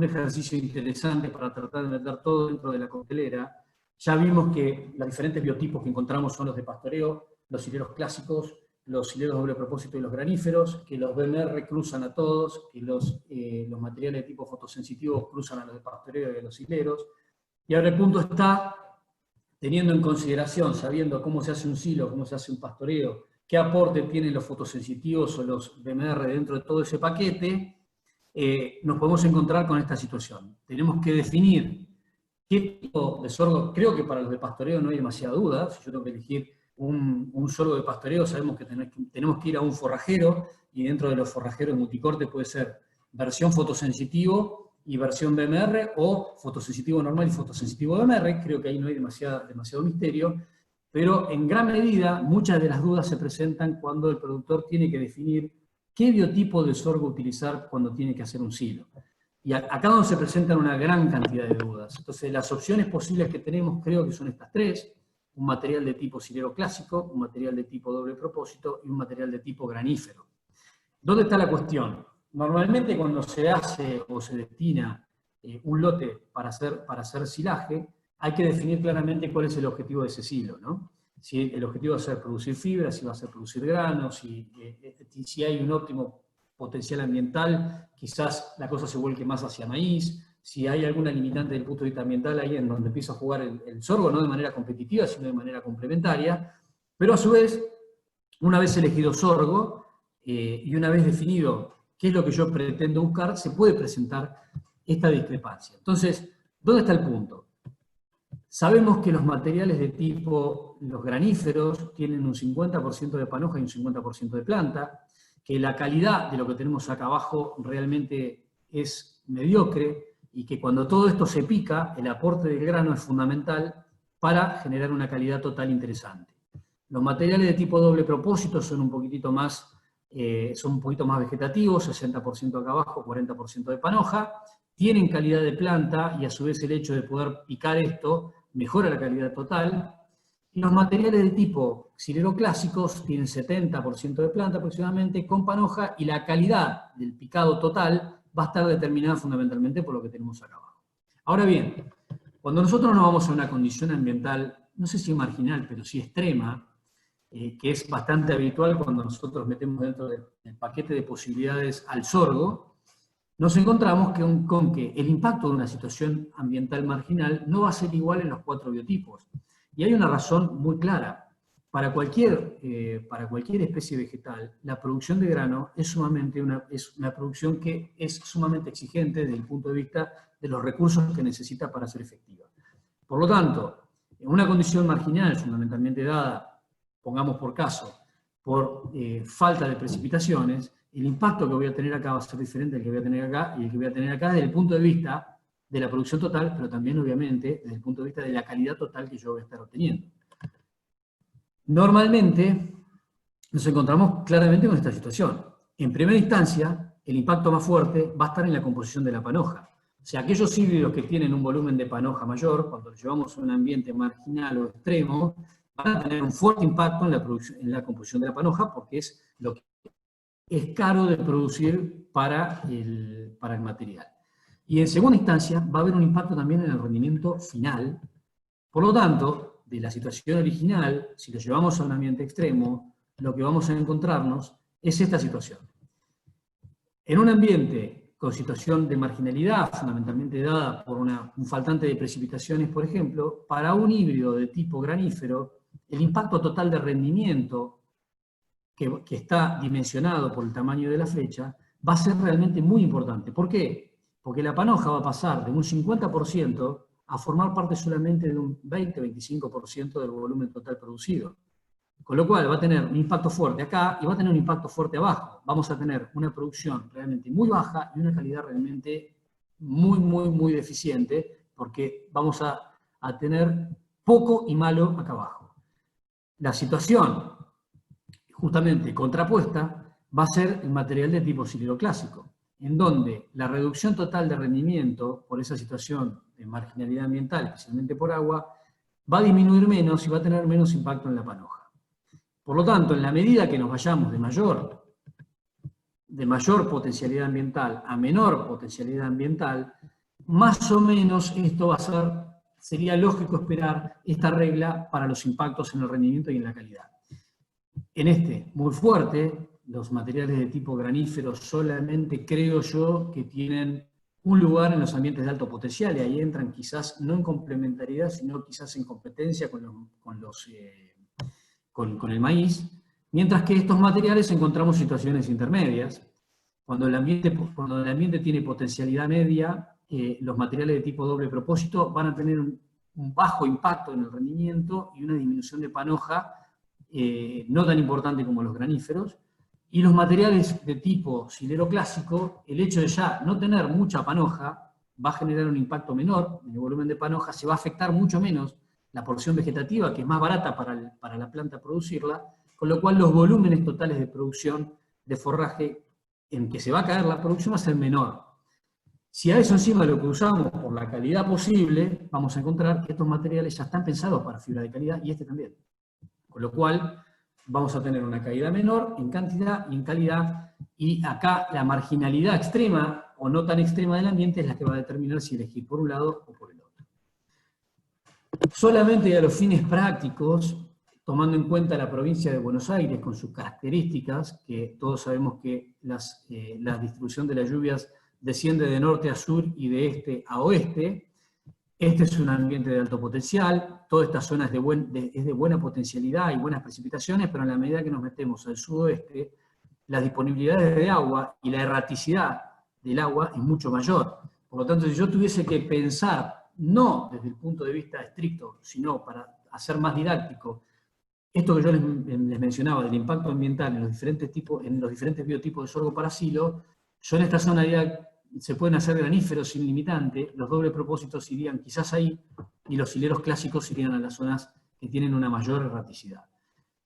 S3: ejercicio interesante para tratar de meter todo dentro de la coctelera. Ya vimos que los diferentes biotipos que encontramos son los de pastoreo, los hileros clásicos, los hileros doble propósito y los graníferos, que los BMR cruzan a todos, que los materiales de tipo fotosensitivo cruzan a los de pastoreo y a los hileros. Y ahora el punto está, teniendo en consideración, sabiendo cómo se hace un silo, cómo se hace un pastoreo, qué aporte tienen los fotosensitivos o los BMR dentro de todo ese paquete, nos podemos encontrar con esta situación. Tenemos que definir qué tipo de sorgo. Creo que para los de pastoreo no hay demasiada duda. Si yo tengo que elegir un sorgo de pastoreo, sabemos que tenemos que ir a un forrajero, y dentro de los forrajeros multicorte puede ser versión fotosensitivo y versión BMR, o fotosensitivo normal y fotosensitivo BMR. Creo que ahí no hay demasiado misterio, pero en gran medida muchas de las dudas se presentan cuando el productor tiene que definir qué biotipo de sorgo utilizar cuando tiene que hacer un silo. Y acá donde se presentan una gran cantidad de dudas. Entonces, las opciones posibles que tenemos creo que son estas tres: un material de tipo silero clásico, un material de tipo doble propósito y un material de tipo granífero. ¿Dónde está la cuestión? Normalmente cuando se hace o se destina un lote para hacer silaje, hay que definir claramente cuál es el objetivo de ese silo, ¿no? Si el objetivo va a ser producir fibra, si va a ser producir granos, si hay un óptimo potencial ambiental, quizás la cosa se vuelque más hacia maíz. Si hay alguna limitante desde el punto de vista ambiental, ahí en donde empieza a jugar el sorgo, no de manera competitiva, sino de manera complementaria. Pero a su vez, una vez elegido sorgo, y una vez definido qué es lo que yo pretendo buscar, se puede presentar esta discrepancia. Entonces, ¿dónde está el punto? Sabemos que los materiales de tipo, los graníferos, tienen un 50% de panoja y un 50% de planta, que la calidad de lo que tenemos acá abajo realmente es mediocre, y que cuando todo esto se pica, el aporte del grano es fundamental para generar una calidad total interesante. Los materiales de tipo doble propósito son un poquito más vegetativos, 60% acá abajo, 40% de panoja, tienen calidad de planta, y a su vez el hecho de poder picar esto mejora la calidad total. Y los materiales de tipo silero clásicos tienen 70% de planta aproximadamente, con panoja, y la calidad del picado total va a estar determinada fundamentalmente por lo que tenemos acá abajo. Ahora bien, cuando nosotros nos vamos a una condición ambiental, no sé si marginal, pero sí extrema, que es bastante habitual cuando nosotros metemos dentro del paquete de posibilidades al sorgo, nos encontramos con que el impacto de una situación ambiental marginal no va a ser igual en los 4 biotipos. Y hay una razón muy clara. Para cualquier especie vegetal, la producción de grano es una producción que es sumamente exigente desde el punto de vista de los recursos que necesita para ser efectiva. Por lo tanto, en una condición marginal fundamentalmente dada, pongamos por caso, por falta de precipitaciones, el impacto que voy a tener acá va a ser diferente al que voy a tener acá y el que voy a tener acá desde el punto de vista de la producción total, pero también obviamente desde el punto de vista de la calidad total que yo voy a estar obteniendo. Normalmente nos encontramos claramente con esta situación. En primera instancia, el impacto más fuerte va a estar en la composición de la panoja. O sea, aquellos híbridos que tienen un volumen de panoja mayor, cuando los llevamos a un ambiente marginal o extremo, van a tener un fuerte impacto en la composición de la panoja, porque es lo que es caro de producir para el material. Y en segunda instancia va a haber un impacto también en el rendimiento final. Por lo tanto, de la situación original, si lo llevamos a un ambiente extremo, lo que vamos a encontrarnos es esta situación. En un ambiente con situación de marginalidad, fundamentalmente dada por un faltante de precipitaciones, por ejemplo, para un híbrido de tipo granífero, el impacto total de rendimiento que está dimensionado por el tamaño de la flecha va a ser realmente muy importante. ¿Por qué? porque la panoja va a pasar de un 50% a formar parte solamente de un 20-25% del volumen total producido. Con lo cual va a tener un impacto fuerte acá y va a tener un impacto fuerte abajo. Vamos a tener una producción realmente muy baja y una calidad realmente muy deficiente, porque vamos a tener poco y malo acá abajo. La situación justamente contrapuesta va a ser el material de tipo silero clásico, en donde la reducción total de rendimiento por esa situación de marginalidad ambiental, especialmente por agua, va a disminuir menos y va a tener menos impacto en la panoja. Por lo tanto, en la medida que nos vayamos de mayor potencialidad ambiental a menor potencialidad ambiental, más o menos esto va a ser, sería lógico esperar esta regla para los impactos en el rendimiento y en la calidad. En este, muy fuerte, los materiales de tipo granífero solamente creo yo que tienen un lugar en los ambientes de alto potencial, y ahí entran quizás no en complementariedad, sino quizás en competencia con el maíz, mientras que estos materiales encontramos situaciones intermedias. Cuando el ambiente tiene potencialidad media, los materiales de tipo doble propósito van a tener un bajo impacto en el rendimiento y una disminución de panoja no tan importante como los graníferos. Y los materiales de tipo silero clásico, el hecho de ya no tener mucha panoja va a generar un impacto menor en el volumen de panoja, se va a afectar mucho menos la porción vegetativa, que es más barata para la planta producirla, con lo cual los volúmenes totales de producción de forraje en que se va a caer la producción va a ser menor. Si a eso encima lo que usamos por la calidad posible, vamos a encontrar que estos materiales ya están pensados para fibra de calidad y este también. Con lo cual vamos a tener una caída menor en cantidad y en calidad, y acá la marginalidad extrema o no tan extrema del ambiente es la que va a determinar si elegir por un lado o por el otro. Solamente a los fines prácticos, tomando en cuenta la provincia de Buenos Aires con sus características, que todos sabemos que la distribución de las lluvias desciende de norte a sur y de este a oeste. Este es un ambiente de alto potencial, toda esta zona es de buena potencialidad y buenas precipitaciones, pero en la medida que nos metemos al sudoeste, las disponibilidades de agua y la erraticidad del agua es mucho mayor. Por lo tanto, si yo tuviese que pensar, no desde el punto de vista estricto, sino para hacer más didáctico, esto que yo les mencionaba del impacto ambiental en los diferentes biotipos de sorgo para silo, yo en esta zona ya se pueden hacer graníferos sin limitante, los doble propósitos irían quizás ahí, y los hileros clásicos irían a las zonas que tienen una mayor erraticidad.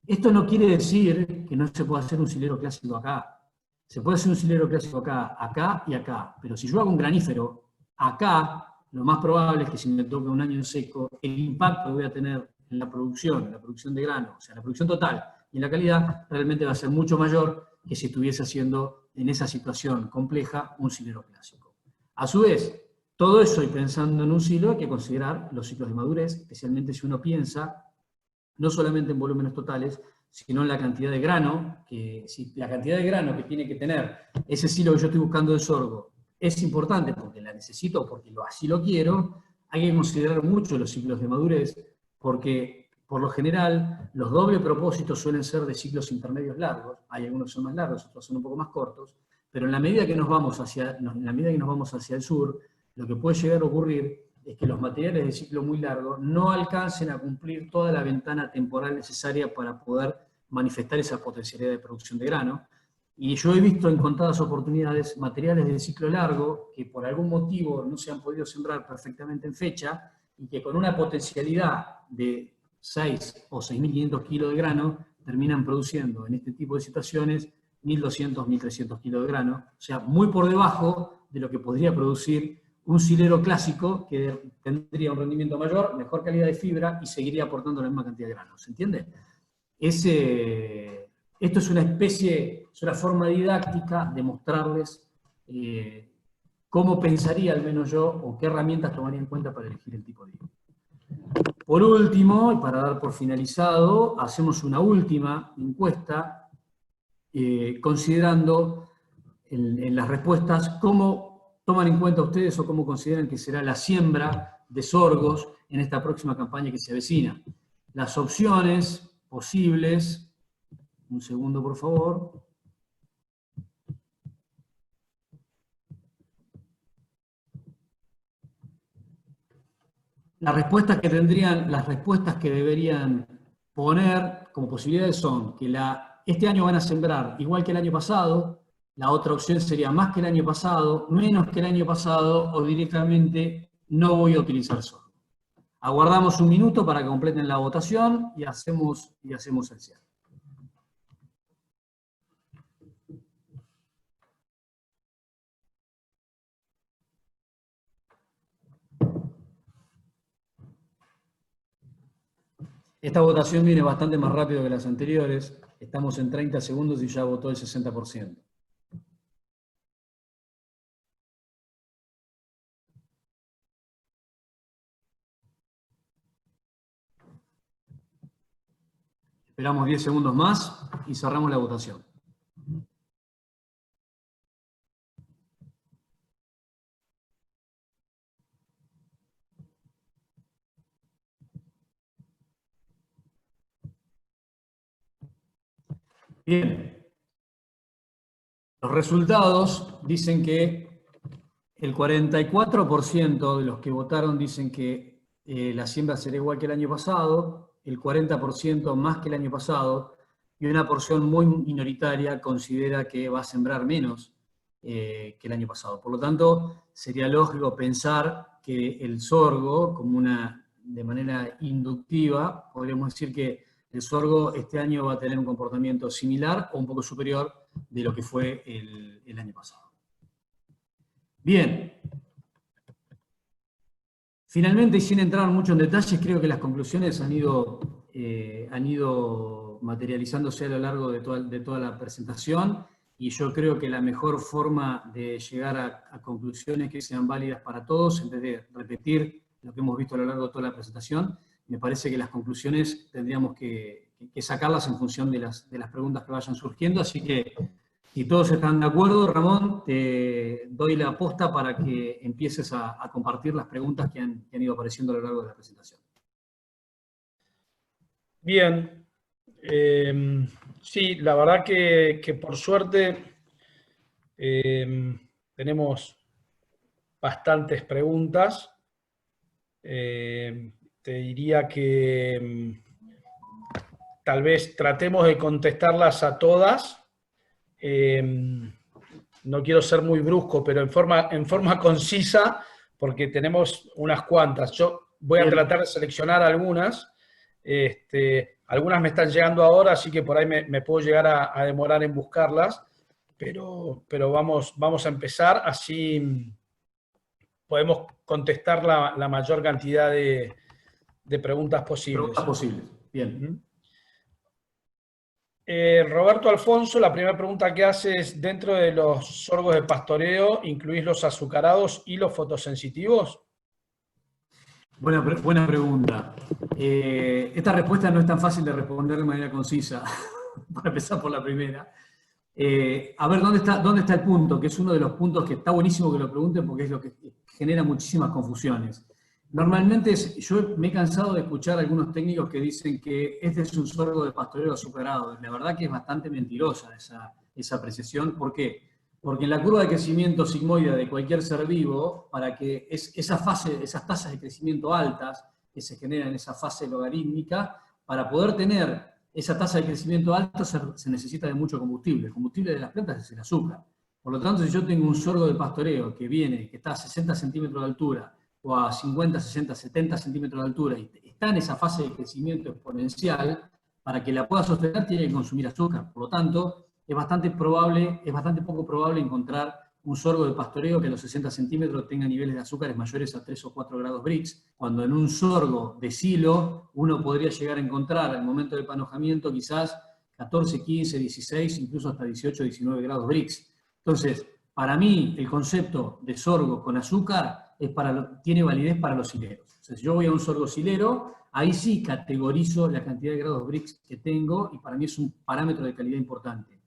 S3: Esto no quiere decir que no se pueda hacer un silero clásico acá. Se puede hacer un silero clásico acá, acá y acá, pero si yo hago un granífero acá, lo más probable es que si me toca un año en seco, el impacto que voy a tener en la producción de grano, o sea, la producción total y en la calidad, realmente va a ser mucho mayor que si estuviese haciendo en esa situación compleja un silero clásico. A su vez, todo eso y pensando en un silo hay que considerar los ciclos de madurez, especialmente si uno piensa no solamente en volúmenes totales, sino en la cantidad de grano, que si la cantidad de grano que tiene que tener ese silo que yo estoy buscando de sorgo es importante porque la necesito, porque así lo quiero, hay que considerar mucho los ciclos de madurez, porque por lo general los doble propósitos suelen ser de ciclos intermedios largos, hay algunos que son más largos, otros son un poco más cortos, pero en la medida que nos vamos hacia el sur, lo que puede llegar a ocurrir es que los materiales de ciclo muy largo no alcancen a cumplir toda la ventana temporal necesaria para poder manifestar esa potencialidad de producción de grano. Y yo he visto en contadas oportunidades materiales de ciclo largo que por algún motivo no se han podido sembrar perfectamente en fecha y que con una potencialidad de 6 o 6.500 kilos de grano terminan produciendo en este tipo de situaciones 1.200, 1.300 kilos de grano, o sea, muy por debajo de lo que podría producir un silero clásico que tendría un rendimiento mayor, mejor calidad de fibra y seguiría aportando la misma cantidad de grano. ¿Se entiende? Esto es una forma didáctica de mostrarles cómo pensaría al menos yo o qué herramientas tomaría en cuenta para elegir el tipo de higo. Por último, y para dar por finalizado, hacemos una última encuesta considerando en las respuestas cómo toman en cuenta ustedes o cómo consideran que será la siembra de sorgos en esta próxima campaña que se avecina. Las opciones posibles, un segundo por favor. las respuestas que deberían poner como posibilidades son que este año van a sembrar igual que el año pasado, la otra opción sería más que el año pasado, menos que el año pasado, o directamente no voy a utilizar sorgo. Aguardamos un minuto para que completen la votación y hacemos el cierre. Esta votación viene bastante más rápido que las anteriores. Estamos en 30 segundos y ya votó el 60%. Esperamos 10 segundos más y cerramos la votación. Bien. Los resultados dicen que el 44% de los que votaron dicen que la siembra será igual que el año pasado, el 40% más que el año pasado, y una porción muy minoritaria considera que va a sembrar menos que el año pasado. Por lo tanto, sería lógico pensar que el sorgo, de manera inductiva, podríamos decir que el sorgo este año va a tener un comportamiento similar o un poco superior de lo que fue el año pasado. Bien. Finalmente, y sin entrar mucho en detalles, creo que las conclusiones han ido materializándose a lo largo de toda la presentación, y yo creo que la mejor forma de llegar a conclusiones que sean válidas para todos, en vez de repetir lo que hemos visto a lo largo de toda la presentación, me parece que las conclusiones tendríamos que sacarlas en función de las preguntas que vayan surgiendo, así que si todos están de acuerdo, Ramón, te doy la posta para que empieces a compartir las preguntas que han ido apareciendo a lo largo de la presentación.
S2: Bien. Sí, la verdad que por suerte tenemos bastantes preguntas. Te diría que tal vez tratemos de contestarlas a todas. No quiero ser muy brusco, pero en forma concisa, porque tenemos unas cuantas. Yo voy a tratar de seleccionar algunas. Algunas me están llegando ahora, así que por ahí me puedo llegar a demorar en buscarlas, pero vamos a empezar, así podemos contestar la mayor cantidad de preguntas posibles.
S3: Preguntas posibles, bien.
S2: Roberto Alfonso, la primera pregunta que hace es, ¿dentro de los sorgos de pastoreo incluís los azucarados y los fotosensitivos?
S3: Buena pregunta. Esta respuesta no es tan fácil de responder de manera concisa, para empezar por la primera. A ver, ¿dónde está el punto? Que es uno de los puntos que está buenísimo que lo pregunten, porque es lo que genera muchísimas confusiones. Normalmente yo me he cansado de escuchar a algunos técnicos que dicen que este es un sorgo de pastoreo azucarado. La verdad que es bastante mentirosa esa apreciación. ¿Por qué? Porque en la curva de crecimiento sigmoide de cualquier ser vivo, para que esas tasas de crecimiento altas que se generan en esa fase logarítmica, para poder tener esa tasa de crecimiento alta se necesita de mucho combustible. El combustible de las plantas es el azúcar. Por lo tanto, si yo tengo un sorgo de pastoreo que está a 60 centímetros de altura, o a 50, 60, 70 centímetros de altura, y está en esa fase de crecimiento exponencial, para que la pueda sostener tiene que consumir azúcar. Por lo tanto, es bastante poco probable encontrar un sorgo de pastoreo que a los 60 centímetros tenga niveles de azúcares mayores a 3 o 4 grados Brix, cuando en un sorgo de silo uno podría llegar a encontrar al momento del panojamiento quizás 14, 15, 16, incluso hasta 18, 19 grados Brix. Entonces, para mí, el concepto de sorgo con azúcar tiene validez para los sileros. O sea, si yo voy a un sorgo silero, ahí sí categorizo la cantidad de grados Brix que tengo, y para mí es un parámetro de calidad importante.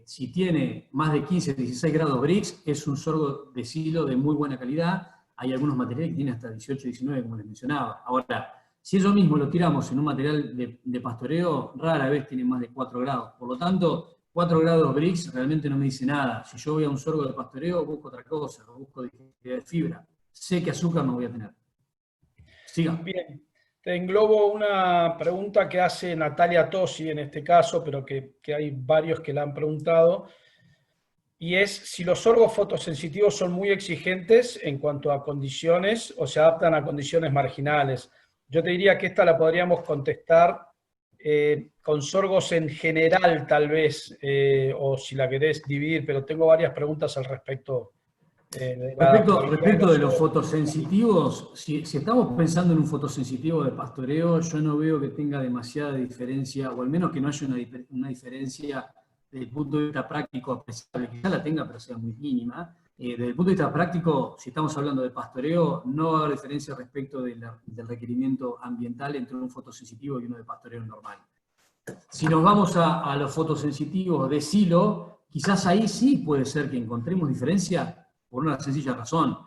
S3: Si tiene más de 15, 16 grados Brix, es un sorgo de silo de muy buena calidad. Hay algunos materiales que tienen hasta 18, 19, como les mencionaba. Ahora, si eso mismo lo tiramos en un material de pastoreo, rara vez tiene más de 4 grados. Por lo tanto, 4 grados Brix realmente no me dice nada. Si yo voy a un sorgo de pastoreo, busco otra cosa, busco de fibra. Sé que azúcar no voy a tener. Siga.
S2: Bien, te englobo una pregunta que hace Natalia Tosi en este caso, pero que hay varios que la han preguntado, y es si los sorgos fotosensitivos son muy exigentes en cuanto a condiciones o se adaptan a condiciones marginales. Yo te diría que esta la podríamos contestar con sorgos en general, tal vez, o si la querés dividir, pero tengo varias preguntas al respecto.
S3: Respecto de los fotosensitivos, si estamos pensando en un fotosensitivo de pastoreo, yo no veo que tenga demasiada diferencia, o al menos que no haya una diferencia desde el punto de vista práctico apreciable, quizá la tenga, pero sea muy mínima. Desde el punto de vista práctico, si estamos hablando de pastoreo, no va a haber diferencia respecto del requerimiento ambiental entre un fotosensitivo y uno de pastoreo normal. Si nos vamos a los fotosensitivos de silo, quizás ahí sí puede ser que encontremos diferencia por una sencilla razón.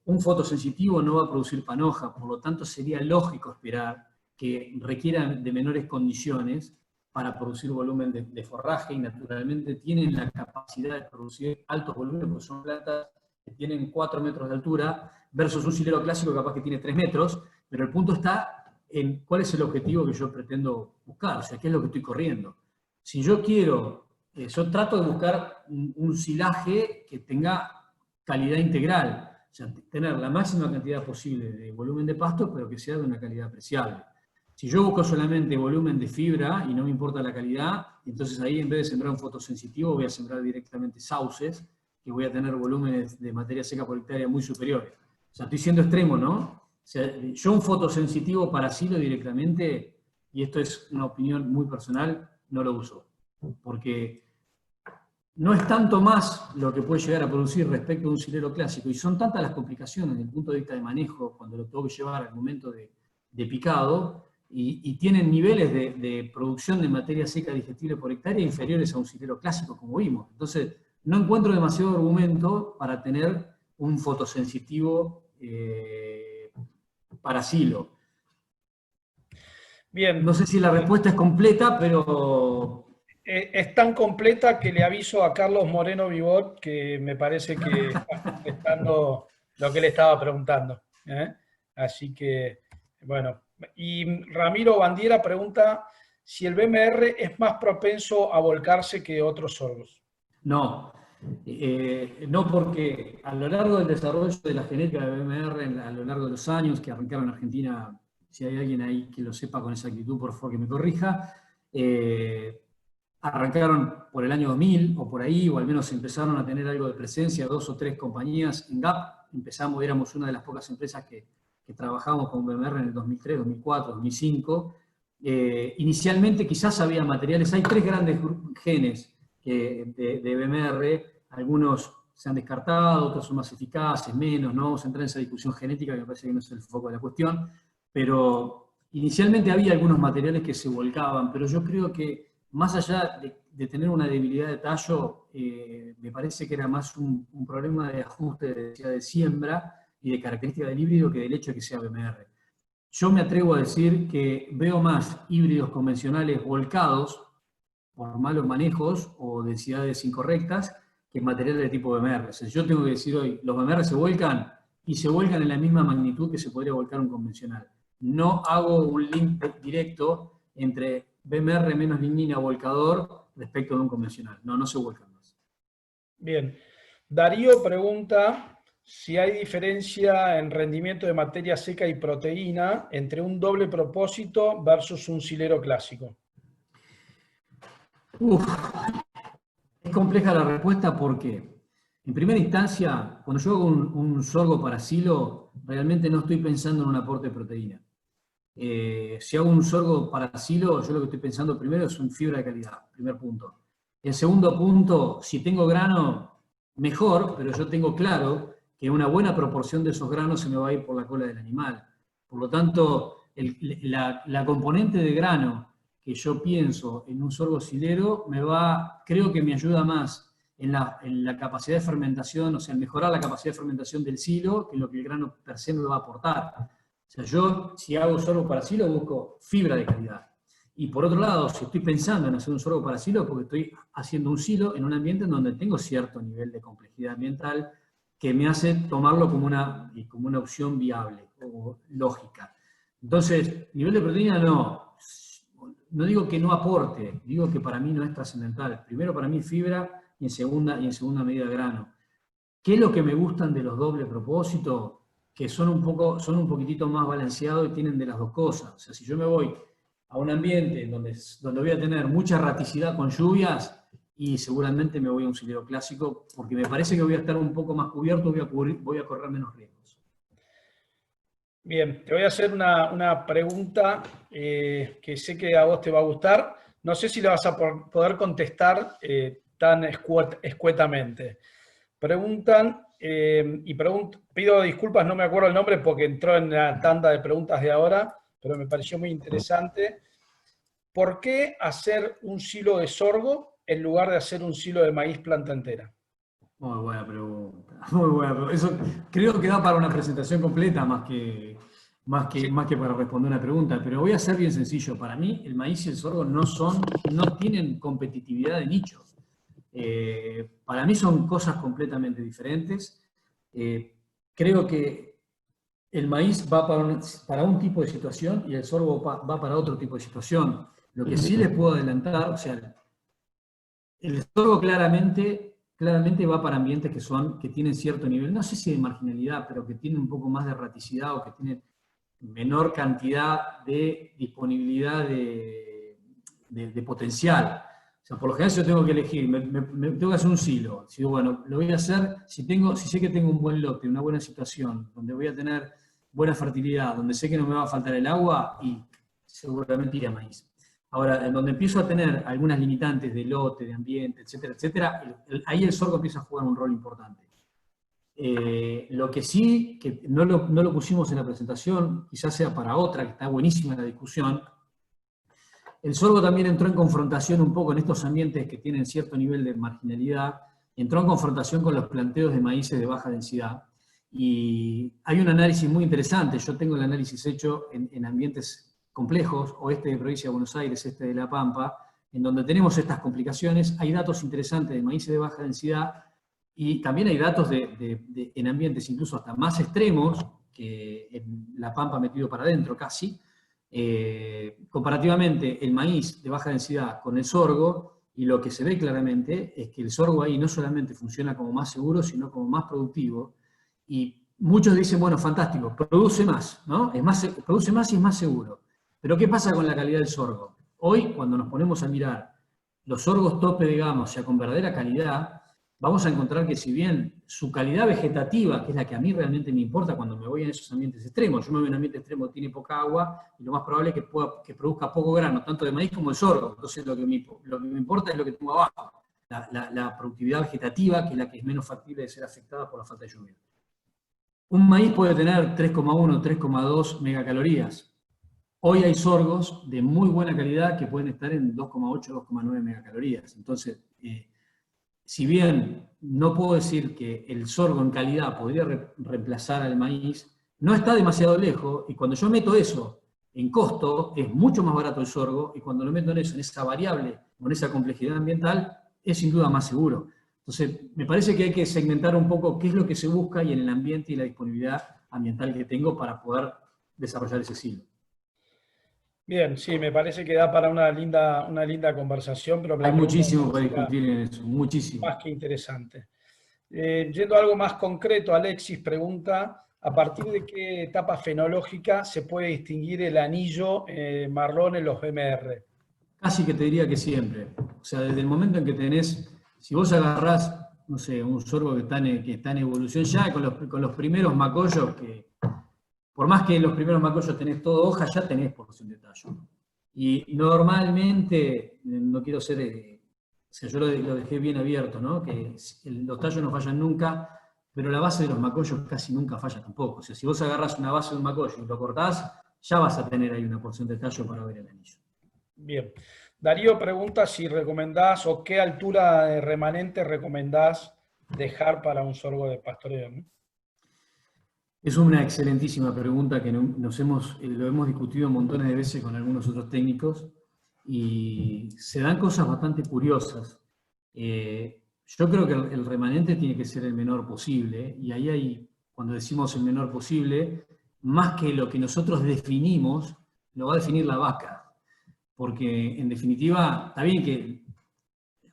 S3: Un fotosensitivo no va a producir panoja, por lo tanto sería lógico esperar que requieran de menores condiciones para producir volumen de forraje, y naturalmente tienen la capacidad de producir altos volúmenes, porque son plantas que tienen 4 metros de altura, versus un silero clásico que capaz que tiene 3 metros, pero el punto está en cuál es el objetivo que yo pretendo buscar, o sea, qué es lo que estoy corriendo. Si yo quiero, yo trato de buscar un silaje que tenga calidad integral, o sea, tener la máxima cantidad posible de volumen de pasto, pero que sea de una calidad apreciable. Si yo busco solamente volumen de fibra y no me importa la calidad, entonces ahí en vez de sembrar un fotosensitivo voy a sembrar directamente sauces, que voy a tener volúmenes de materia seca por hectárea muy superiores. O sea, estoy siendo extremo, ¿no? O sea, yo un fotosensitivo para silo directamente, y esto es una opinión muy personal, no lo uso. Porque no es tanto más lo que puede llegar a producir respecto a un silero clásico, y son tantas las complicaciones desde el punto de vista de manejo, cuando lo tengo que llevar al momento de picado, y tienen niveles de producción de materia seca digestible por hectárea inferiores a un silero clásico, como vimos. Entonces, no encuentro demasiado argumento para tener un fotosensitivo para silo.
S2: Bien.
S3: No sé si la respuesta es completa, pero...
S2: Es tan completa que le aviso a Carlos Moreno Vivot que me parece que está contestando lo que le estaba preguntando. Así que, bueno. Y Ramiro Bandiera pregunta si el BMR es más propenso a volcarse que otros sorgos.
S3: No, no, porque a lo largo del desarrollo de la genética de BMR, a lo largo de los años que arrancaron en Argentina, si hay alguien ahí que lo sepa con exactitud, por favor que me corrija, arrancaron por el año 2000 o por ahí, o al menos empezaron a tener algo de presencia, 2 o 3 compañías. En GAP éramos una de las pocas empresas que trabajamos con BMR en el 2003, 2004, 2005. Inicialmente quizás había materiales, hay 3 grandes genes de BMR, algunos se han descartado, otros son más eficaces, menos, no vamos a entrar en esa discusión genética que me parece que no es el foco de la cuestión, pero inicialmente había algunos materiales que se volcaban, pero yo creo que más allá de tener una debilidad de tallo, me parece que era más un problema de ajuste de siembra y de característica del híbrido que del hecho de que sea BMR. Yo me atrevo a decir que veo más híbridos convencionales volcados por malos manejos o densidades incorrectas que materiales de tipo BMR. O sea, yo tengo que decir hoy, los BMR se vuelcan y se vuelcan en la misma magnitud que se podría volcar un convencional. No hago un link directo entre BMR menos lignina volcador respecto de un convencional. No se vuelcan más.
S2: Bien. Darío pregunta si hay diferencia en rendimiento de materia seca y proteína entre un doble propósito versus un silero clásico.
S3: Es compleja la respuesta porque, en primera instancia, cuando yo hago un sorgo para silo, realmente no estoy pensando en un aporte de proteína. Si hago un sorgo para silo, yo lo que estoy pensando primero es en fibra de calidad, primer punto. El segundo punto, si tengo grano, mejor, pero yo tengo claro que una buena proporción de esos granos se me va a ir por la cola del animal. Por lo tanto, la componente de grano que yo pienso en un sorgo silero, creo que me ayuda más en la capacidad de fermentación, o sea, en mejorar la capacidad de fermentación del silo, que lo que el grano per se me va a aportar. O sea, yo, si hago sorgo para silo, busco fibra de calidad. Y por otro lado, si estoy pensando en hacer un sorgo para silo, porque estoy haciendo un silo en un ambiente en donde tengo cierto nivel de complejidad ambiental que me hace tomarlo como una opción viable. lógica. Entonces, nivel de proteína no digo que no aporte, digo que para mí no es trascendental. Primero para mí fibra y en segunda medida grano. ¿Qué es lo que me gustan de los doble propósito? Que son un poquitito más balanceados y tienen de las dos cosas. O sea, si yo me voy a un ambiente donde voy a tener mucha erraticidad con lluvias, y seguramente me voy a un silero clásico, porque me parece que voy a estar un poco más cubierto, voy a correr menos riesgos.
S2: Bien, te voy a hacer una pregunta que sé que a vos te va a gustar. No sé si la vas a poder contestar tan escuetamente. Preguntan, pido disculpas, no me acuerdo el nombre porque entró en la tanda de preguntas de ahora, pero me pareció muy interesante. ¿Por qué hacer un silo de sorgo en lugar de hacer un silo de maíz planta entera?
S3: Muy buena pregunta. Muy buena pregunta. Eso creo que da para una presentación completa más que para responder una pregunta. Pero voy a ser bien sencillo. Para mí, el maíz y el sorgo no tienen competitividad de nicho. Para mí son cosas completamente diferentes. Creo que el maíz va para un tipo de situación y el sorgo va para otro tipo de situación. Lo que sí les puedo adelantar, o sea, el sorgo claramente va para ambientes que tienen cierto nivel, no sé si de marginalidad, pero que tienen un poco más de erraticidad o que tienen menor cantidad de disponibilidad de potencial. O sea, por lo general si yo tengo que elegir, me tengo que hacer un silo. Si bueno, lo voy a hacer, si sé que tengo un buen lote, una buena situación, donde voy a tener buena fertilidad, donde sé que no me va a faltar el agua, y seguramente iré a maíz. Ahora, en donde empiezo a tener algunas limitantes de lote, de ambiente, etcétera, etcétera, ahí el sorgo empieza a jugar un rol importante. Lo que sí, que no lo pusimos en la presentación, quizás sea para otra, que está buenísima la discusión, el sorgo también entró en confrontación un poco en estos ambientes que tienen cierto nivel de marginalidad, entró en confrontación con los planteos de maíces de baja densidad. Y hay un análisis muy interesante, yo tengo el análisis hecho en ambientes complejos, oeste de provincia de Buenos Aires, este de La Pampa, en donde tenemos estas complicaciones. Hay datos interesantes de maíces de baja densidad y también hay datos en ambientes incluso hasta más extremos, que en La Pampa metido para adentro casi, comparativamente el maíz de baja densidad con el sorgo, y lo que se ve claramente es que el sorgo ahí no solamente funciona como más seguro, sino como más productivo, y muchos dicen, bueno, fantástico, produce más, ¿no? Produce más y es más seguro. Pero ¿qué pasa con la calidad del sorgo? Hoy, cuando nos ponemos a mirar los sorgos tope de gama, o sea, con verdadera calidad, vamos a encontrar que si bien su calidad vegetativa, que es la que a mí realmente me importa cuando me voy en esos ambientes extremos, yo me voy en un ambiente extremo que tiene poca agua, y lo más probable es que produzca poco grano, tanto de maíz como de sorgo. Entonces lo que me importa es lo que tengo abajo, la productividad vegetativa, que es la que es menos factible de ser afectada por la falta de lluvia. Un maíz puede tener 3,1, 3,2 megacalorías. Hoy hay sorgos de muy buena calidad que pueden estar en 2,8, 2,9 megacalorías. Entonces, si bien no puedo decir que el sorgo en calidad podría reemplazar al maíz, no está demasiado lejos, y cuando yo meto eso en costo, es mucho más barato el sorgo, y cuando lo meto en eso, en esa variable, o en esa complejidad ambiental, es sin duda más seguro. Entonces, me parece que hay que segmentar un poco qué es lo que se busca y en el ambiente y la disponibilidad ambiental que tengo para poder desarrollar ese silo.
S2: Bien, sí, me parece que da para una linda conversación, pero
S3: hay muchísimo para discutir en eso, muchísimo.
S2: Más que interesante. Yendo a algo más concreto, Alexis pregunta, ¿a partir de qué etapa fenológica se puede distinguir el anillo marrón en los BMR?
S3: Casi que te diría que siempre. O sea, desde el momento en que tenés, si vos agarrás, no sé, un sorgo que está en evolución ya, con los primeros macollos, que por más que en los primeros macollos tenés todo hoja, ya tenés porción de tallo. Y normalmente, no quiero ser, o sea, yo lo dejé bien abierto, ¿no? Que los tallos no fallan nunca, pero la base de los macollos casi nunca falla tampoco. O sea, si vos agarrás una base de un macollo y lo cortás, ya vas a tener ahí una porción de tallo para ver el anillo.
S2: Bien. Darío pregunta si recomendás o qué altura de remanente recomendás dejar para un sorgo de pastoreo, ¿no?
S3: Es una excelentísima pregunta que lo hemos discutido montones de veces con algunos otros técnicos, y se dan cosas bastante curiosas. Yo creo que el remanente tiene que ser el menor posible, y ahí cuando decimos el menor posible, más que lo que nosotros definimos, lo va a definir la vaca. Porque, en definitiva, está bien que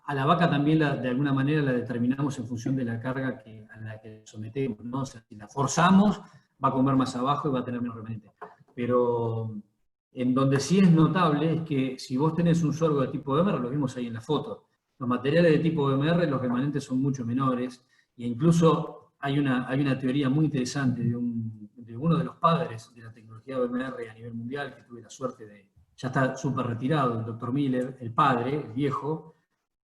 S3: a la vaca también de alguna manera la determinamos en función de la carga a la que sometemos, ¿no? O sea, si la forzamos, va a comer más abajo y va a tener menos remanente. Pero en donde sí es notable es que si vos tenés un sorgo de tipo BMR, lo vimos ahí en la foto, los materiales de tipo BMR, los remanentes son mucho menores, e incluso hay una teoría muy interesante de uno de los padres de la tecnología BMR a nivel mundial, que tuve la suerte de, ya está súper retirado, el doctor Miller, el padre, el viejo.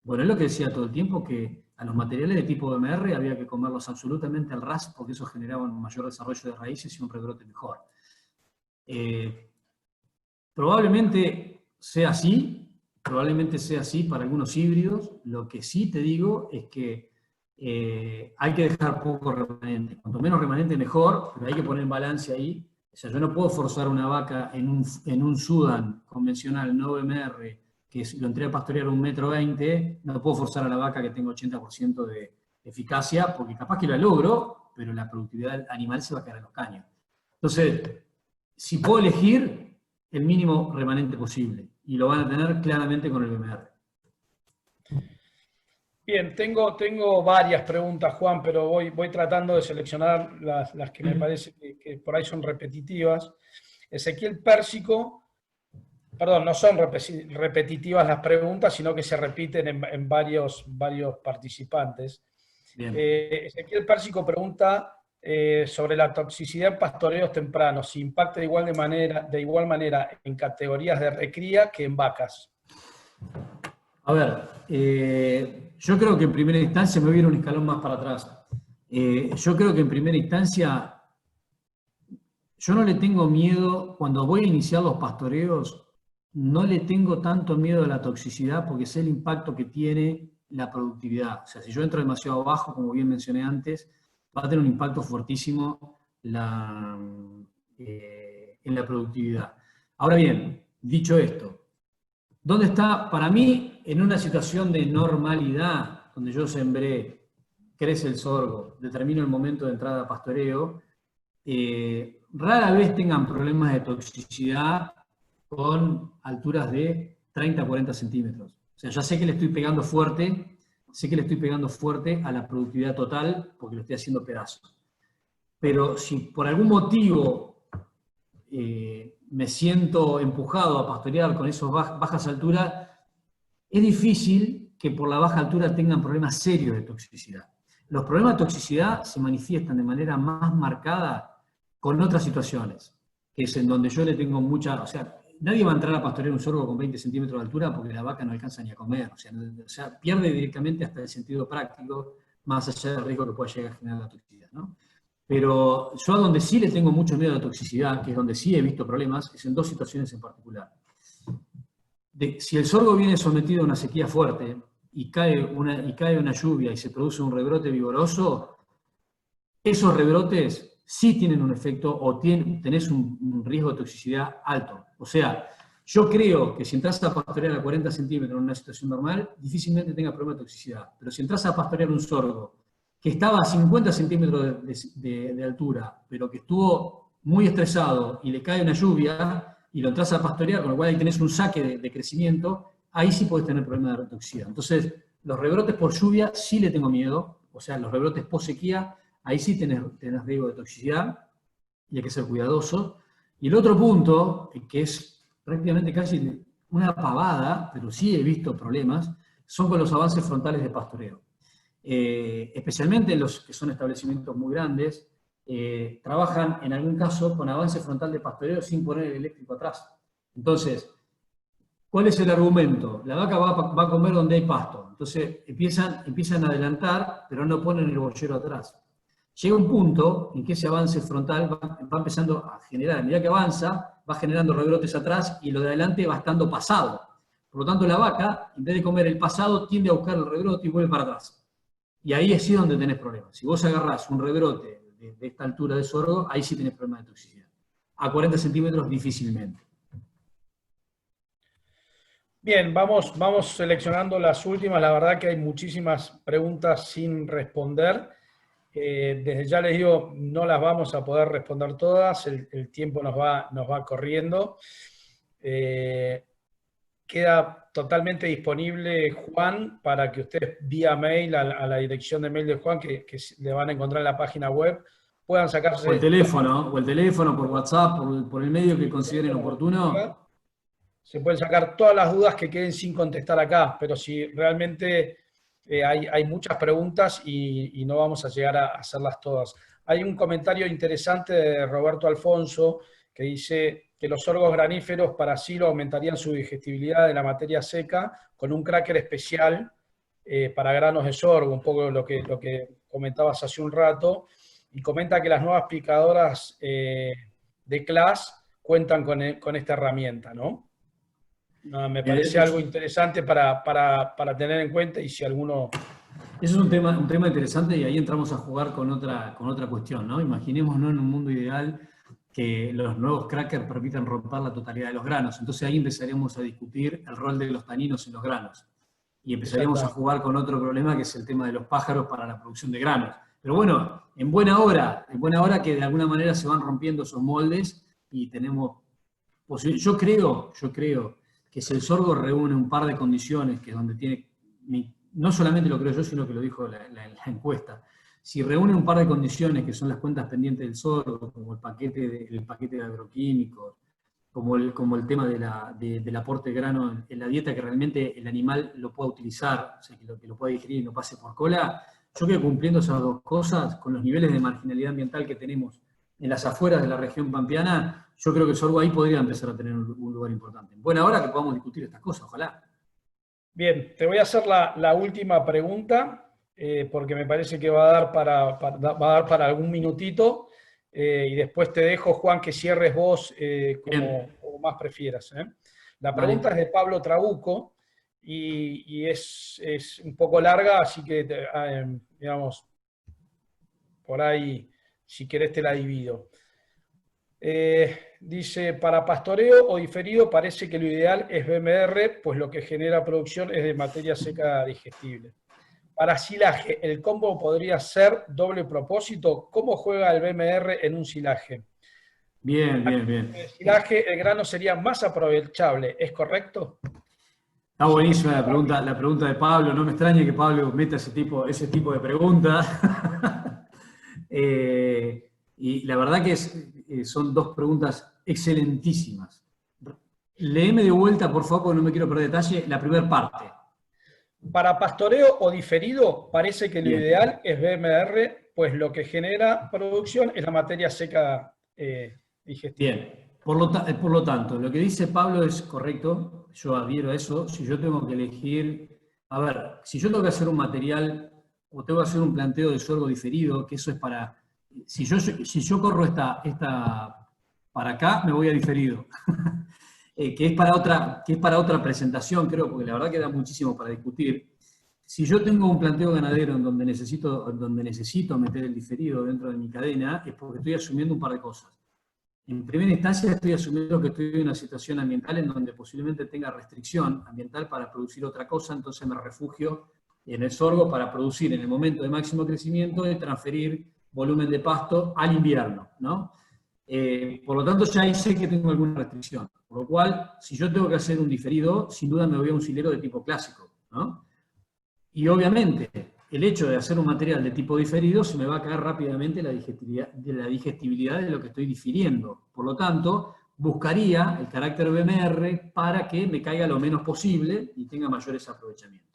S3: Bueno, es lo que decía todo el tiempo, que a los materiales de tipo BMR había que comerlos absolutamente al ras, porque eso generaba un mayor desarrollo de raíces y un rebrote mejor. Probablemente sea así para algunos híbridos. Lo que sí te digo es que hay que dejar poco remanente. Cuanto menos remanente mejor, pero hay que poner en balance ahí. O sea, yo no puedo forzar una vaca en un Sudan convencional, no BMR, que lo entré a pastorear 1,20 m, no puedo forzar a la vaca que tenga 80% de eficacia, porque capaz que la logro, pero la productividad animal se va a caer a los caños. Entonces, si puedo elegir, el mínimo remanente posible, y lo van a tener claramente con el BMR.
S2: Bien, tengo varias preguntas, Juan, pero voy tratando de seleccionar las que me parece que por ahí son repetitivas. Ezequiel Pérsico, perdón, no son repetitivas las preguntas, sino que se repiten en varios participantes. Ezequiel Pérsico pregunta sobre la toxicidad en pastoreos tempranos, si impacta de igual manera en categorías de recría que en vacas.
S3: A ver, yo creo que en primera instancia, me voy a ir un escalón más para atrás. Yo creo que en primera instancia, yo no le tengo miedo, cuando voy a iniciar los pastoreos, no le tengo tanto miedo a la toxicidad porque sé el impacto que tiene la productividad. O sea, si yo entro demasiado bajo, como bien mencioné antes, va a tener un impacto fuertísimo en la productividad. Ahora bien, dicho esto, ¿dónde está? Para mí, en una situación de normalidad, donde yo sembré, crece el sorgo, determino el momento de entrada a pastoreo, rara vez tengan problemas de toxicidad con alturas de 30 a 40 centímetros. O sea, ya sé que le estoy pegando fuerte, a la productividad total, porque lo estoy haciendo pedazos. Pero si por algún motivo me siento empujado a pastorear con esas bajas alturas, es difícil que por la baja altura tengan problemas serios de toxicidad. Los problemas de toxicidad se manifiestan de manera más marcada con otras situaciones, que es en donde yo le tengo mucha... O sea, nadie va a entrar a pastorear un sorgo con 20 centímetros de altura porque la vaca no alcanza ni a comer. O sea, pierde directamente hasta el sentido práctico, más allá del riesgo que pueda llegar a generar la toxicidad, ¿no? Pero yo a donde sí le tengo mucho miedo a la toxicidad, que es donde sí he visto problemas, es en dos situaciones en particular. Si el sorgo viene sometido a una sequía fuerte y cae una lluvia y se produce un rebrote vigoroso, esos rebrotes sí tienen un efecto o tenés un riesgo de toxicidad alto. O sea, yo creo que si entras a pastorear a 40 centímetros en una situación normal, difícilmente tengas problema de toxicidad. Pero si entras a pastorear un sorgo que estaba a 50 centímetros de altura, pero que estuvo muy estresado y le cae una lluvia y lo entras a pastorear, con lo cual ahí tenés un saque de crecimiento, ahí sí podés tener problemas de toxicidad. Entonces, los rebrotes por lluvia sí le tengo miedo, o sea, los rebrotes post sequía, ahí sí tenés riesgo de toxicidad y hay que ser cuidadoso. Y el otro punto, que es prácticamente casi una pavada, pero sí he visto problemas, son con los avances frontales de pastoreo. Especialmente los que son establecimientos muy grandes, trabajan en algún caso con avance frontal de pastoreo sin poner el eléctrico atrás. Entonces, ¿cuál es el argumento? La vaca va a comer donde hay pasto. Entonces empiezan a adelantar, pero no ponen el boyero atrás. Llega un punto en que ese avance frontal va empezando a generar, a medida que avanza, va generando rebrotes atrás y lo de adelante va estando pasado. Por lo tanto, la vaca, en vez de comer el pasado, tiende a buscar el rebrote y vuelve para atrás. Y ahí es sí donde tenés problemas. Si vos agarrás un rebrote de esta altura de sorgo, ahí sí tenés problemas de toxicidad. A 40 centímetros, difícilmente.
S2: Bien, vamos seleccionando las últimas. La verdad que hay muchísimas preguntas sin responder. Desde ya les digo, no las vamos a poder responder todas, el tiempo nos va corriendo. Queda totalmente disponible Juan para que ustedes vía mail a la dirección de mail de Juan, que le van a encontrar en la página web, puedan sacarse...
S3: O el teléfono, por WhatsApp, por el medio que consideren oportuno.
S2: Se pueden sacar todas las dudas que queden sin contestar acá, pero si realmente hay muchas preguntas y no vamos a llegar a hacerlas todas. Hay un comentario interesante de Roberto Alfonso que dice que los sorgos graníferos para silo aumentarían su digestibilidad de la materia seca con un cracker especial para granos de sorgo, un poco lo que comentabas hace un rato, y comenta que las nuevas picadoras de CLAS cuentan con esta herramienta, ¿no? Me parece algo interesante para tener en cuenta, y si alguno...
S3: Eso es un tema interesante, y ahí entramos a jugar con otra cuestión, ¿no? Imaginémonos en un mundo ideal que los nuevos crackers permitan romper la totalidad de los granos. Entonces ahí empezaríamos a discutir el rol de los taninos en los granos. Y empezaríamos a jugar con otro problema, que es el tema de los pájaros para la producción de granos. Pero bueno, en buena hora que de alguna manera se van rompiendo esos moldes y tenemos yo creo que si el sorgo reúne un par de condiciones, que es donde tiene, no solamente lo creo yo, sino que lo dijo la encuesta, si reúne un par de condiciones que son las cuentas pendientes del sorgo, como el paquete de agroquímicos, como el tema del aporte de grano en la dieta, que realmente el animal lo pueda utilizar, o sea, que lo pueda digerir y no pase por cola, yo creo que cumpliendo esas dos cosas, con los niveles de marginalidad ambiental que tenemos en las afueras de la región pampeana, yo creo que el sorgo ahí podría empezar a tener un lugar importante. En buena hora que podamos discutir estas cosas, ojalá.
S2: Bien, te voy a hacer la última pregunta, porque me parece que va a dar para algún minutito, y después te dejo, Juan, que cierres vos como más prefieras. La pregunta es de Pablo Trabuco, y es un poco larga, así que, digamos, por ahí, si querés te la divido. Dice, para pastoreo o diferido parece que lo ideal es BMR, pues lo que genera producción es de materia seca digestible. Para silaje, ¿el combo podría ser doble propósito? ¿Cómo juega el BMR en un silaje?
S3: Bien.
S2: En el silaje el grano sería más aprovechable, ¿es correcto?
S3: Está buenísima la pregunta de Pablo, no me extraña que Pablo meta ese tipo de preguntas. Y la verdad que son dos preguntas excelentísimas. Léeme de vuelta, por favor, porque no me quiero perder detalle, la primera parte.
S2: Para pastoreo o diferido, parece que lo ideal es BMR, pues lo que genera producción es la materia seca digestiva.
S3: Bien, por lo tanto, lo que dice Pablo es correcto, yo adhiero a eso. Si yo tengo que elegir, a ver, si yo tengo que hacer un material o tengo que hacer un planteo de sorgo diferido, que eso es para, si yo corro esta para acá, me voy a diferido. Que es para otra presentación, creo, porque la verdad que da muchísimo para discutir. Si yo tengo un planteo ganadero en donde necesito meter el diferido dentro de mi cadena, es porque estoy asumiendo un par de cosas. En primera instancia estoy asumiendo que estoy en una situación ambiental en donde posiblemente tenga restricción ambiental para producir otra cosa, entonces me refugio en el sorgo para producir en el momento de máximo crecimiento y transferir volumen de pasto al invierno, ¿no? Por lo tanto, ya ahí sé que tengo alguna restricción. Por lo cual, si yo tengo que hacer un diferido, sin duda me voy a un silero de tipo clásico, ¿no? Y obviamente, el hecho de hacer un material de tipo diferido, se me va a caer rápidamente la digestibilidad de lo que estoy difiriendo. Por lo tanto, buscaría el carácter BMR para que me caiga lo menos posible y tenga mayores aprovechamientos.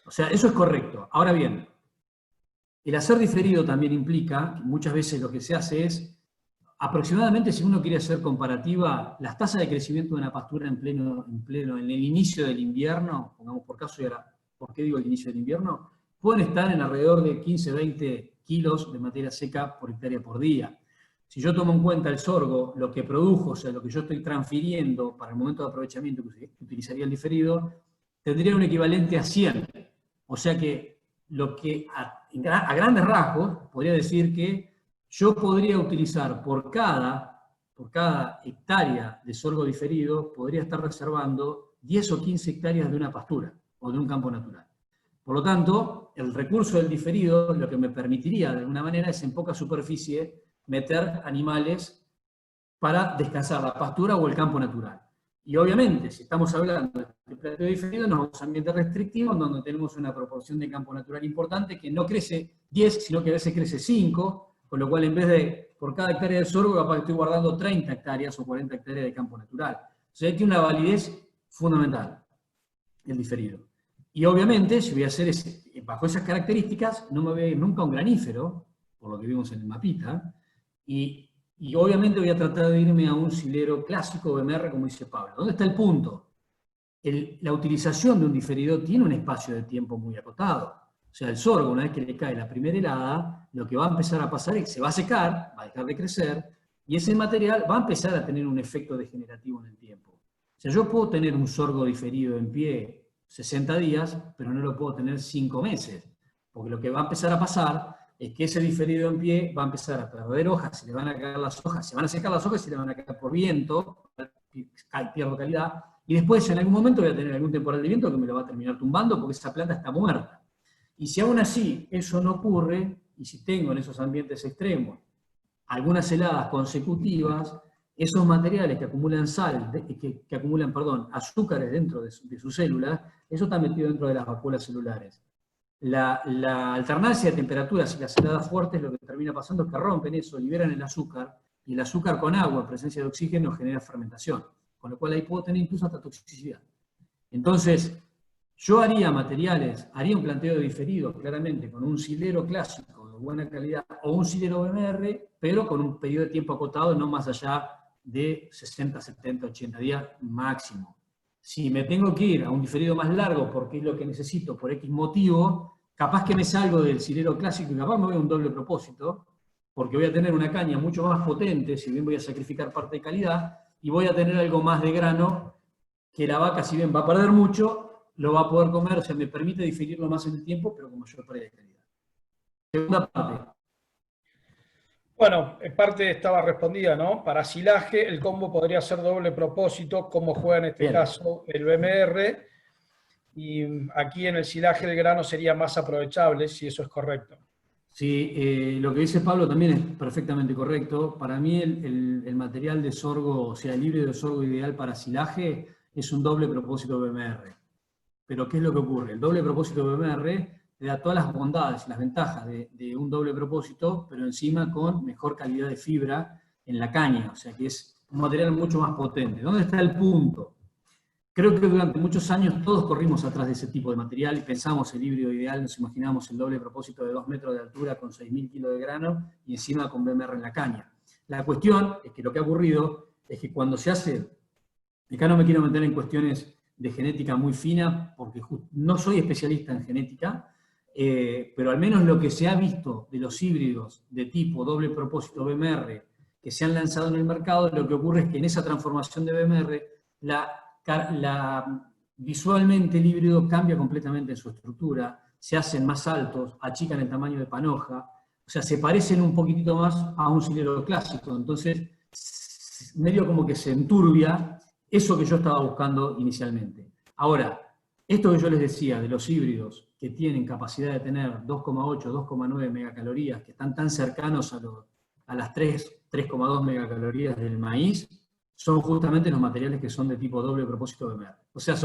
S3: O sea, eso es correcto. Ahora bien, el hacer diferido también implica que muchas veces lo que se hace es, aproximadamente, si uno quiere hacer comparativa, las tasas de crecimiento de una pastura en el inicio del invierno, pongamos por caso, y ahora, ¿por qué digo el inicio del invierno? Pueden estar en alrededor de 15-20 kilos de materia seca por hectárea por día. Si yo tomo en cuenta el sorgo, lo que produjo, o sea, lo que yo estoy transfiriendo para el momento de aprovechamiento que utilizaría el diferido, tendría un equivalente a 100. O sea que, a grandes rasgos, podría decir que yo podría utilizar por cada hectárea de sorgo diferido, podría estar reservando 10 o 15 hectáreas de una pastura o de un campo natural. Por lo tanto, el recurso del diferido lo que me permitiría de alguna manera es en poca superficie meter animales para descansar la pastura o el campo natural. Y obviamente, si estamos hablando de planteo diferido, nos vamos a ambientes restrictivos donde tenemos una proporción de campo natural importante que no crece 10, sino que a veces crece 5, con lo cual en vez de por cada hectárea de sorgo, capaz que estoy guardando 30 hectáreas o 40 hectáreas de campo natural. O sea, tiene una validez fundamental el diferido. Y obviamente, si voy a hacer bajo esas características, no me voy a ir nunca a un granífero, por lo que vimos en el mapita, y obviamente voy a tratar de irme a un silero clásico BMR, como dice Pablo. ¿Dónde está el punto? La utilización de un diferido tiene un espacio de tiempo muy acotado. O sea, el sorgo, una vez que le cae la primera helada, lo que va a empezar a pasar es que se va a secar, va a dejar de crecer, y ese material va a empezar a tener un efecto degenerativo en el tiempo. O sea, yo puedo tener un sorgo diferido en pie 60 días, pero no lo puedo tener 5 meses, porque lo que va a empezar a pasar es que ese diferido en pie va a empezar a perder hojas, se le van a caer las hojas, se van a secar las hojas y se le van a caer por viento, pierdo calidad, y después en algún momento voy a tener algún temporal de viento que me lo va a terminar tumbando porque esa planta está muerta. Y si aún así eso no ocurre, y si tengo en esos ambientes extremos algunas heladas consecutivas, esos materiales que acumulan que acumulan, azúcares dentro de sus células, eso está metido dentro de las vacuolas celulares. La alternancia de temperaturas y las heladas fuertes, lo que termina pasando es que rompen eso, liberan el azúcar, y el azúcar con agua, en presencia de oxígeno, genera fermentación, con lo cual ahí puedo tener incluso hasta toxicidad. Entonces, yo haría un planteo de diferido, claramente, con un silero clásico de buena calidad, o un silero BMR, pero con un periodo de tiempo acotado, no más allá de 60, 70, 80 días máximo. Si me tengo que ir a un diferido más largo porque es lo que necesito por X motivo, capaz que me salgo del silero clásico y capaz me voy a un doble propósito, porque voy a tener una caña mucho más potente, si bien voy a sacrificar parte de calidad, y voy a tener algo más de grano, que la vaca, si bien va a perder mucho, lo va a poder comer, o sea, me permite diferirlo más en el tiempo, pero con mayor pérdida de calidad. Segunda parte.
S2: Bueno, en parte estaba respondida, ¿no? Para silaje, el combo podría ser doble propósito, como juega en este caso el BMR, y aquí en el silaje del grano sería más aprovechable, si eso es correcto.
S3: Sí, lo que dice Pablo también es perfectamente correcto. Para mí el material de sorgo, o sea, el híbrido de sorgo ideal para silaje es un doble propósito BMR. Pero ¿qué es lo que ocurre? El doble propósito BMR le da todas las bondades y las ventajas de un doble propósito, pero encima con mejor calidad de fibra en la caña, o sea que es un material mucho más potente. ¿Dónde está el punto? Creo que durante muchos años todos corrimos atrás de ese tipo de material y pensamos el híbrido ideal, nos imaginamos el doble propósito de 2 metros de altura con 6.000 kilos de grano y encima con BMR en la caña. La cuestión es que lo que ha ocurrido es que cuando se hace, acá no me quiero meter en cuestiones de genética muy fina, porque no soy especialista en genética, pero al menos lo que se ha visto de los híbridos de tipo doble propósito BMR que se han lanzado en el mercado, lo que ocurre es que en esa transformación de BMR, visualmente el híbrido cambia completamente en su estructura, se hacen más altos, achican el tamaño de panoja, o sea, se parecen un poquitito más a un silero clásico, entonces medio como que se enturbia eso que yo estaba buscando inicialmente. Ahora, esto que yo les decía de los híbridos que tienen capacidad de tener 2,8, 2,9 megacalorías, que están tan cercanos a las 3,2 megacalorías del maíz, son justamente los materiales que son de tipo doble propósito BMR. O sea,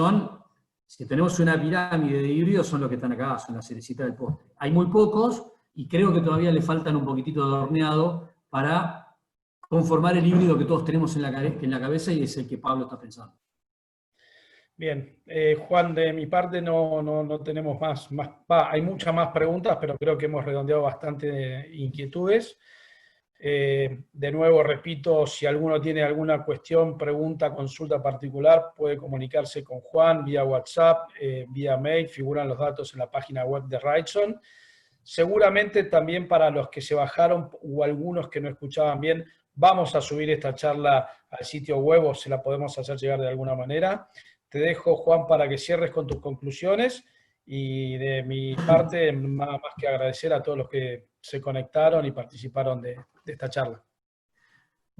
S3: si tenemos una pirámide de híbridos, son los que están acá, son la cerecita del postre. Hay muy pocos y creo que todavía le faltan un poquitito de horneado para conformar el híbrido que todos tenemos en la cabeza y es el que Pablo está pensando.
S2: Bien, Juan, de mi parte no tenemos más, hay muchas más preguntas, pero creo que hemos redondeado bastante inquietudes. De nuevo, repito, si alguno tiene alguna cuestión, pregunta, consulta particular, puede comunicarse con Juan vía WhatsApp, vía mail, figuran los datos en la página web de Wrightson. Seguramente también para los que se bajaron o algunos que no escuchaban bien, vamos a subir esta charla al sitio web o se la podemos hacer llegar de alguna manera. Te dejo, Juan, para que cierres con tus conclusiones y de mi parte, nada más que agradecer a todos los que se conectaron y participaron de esta charla.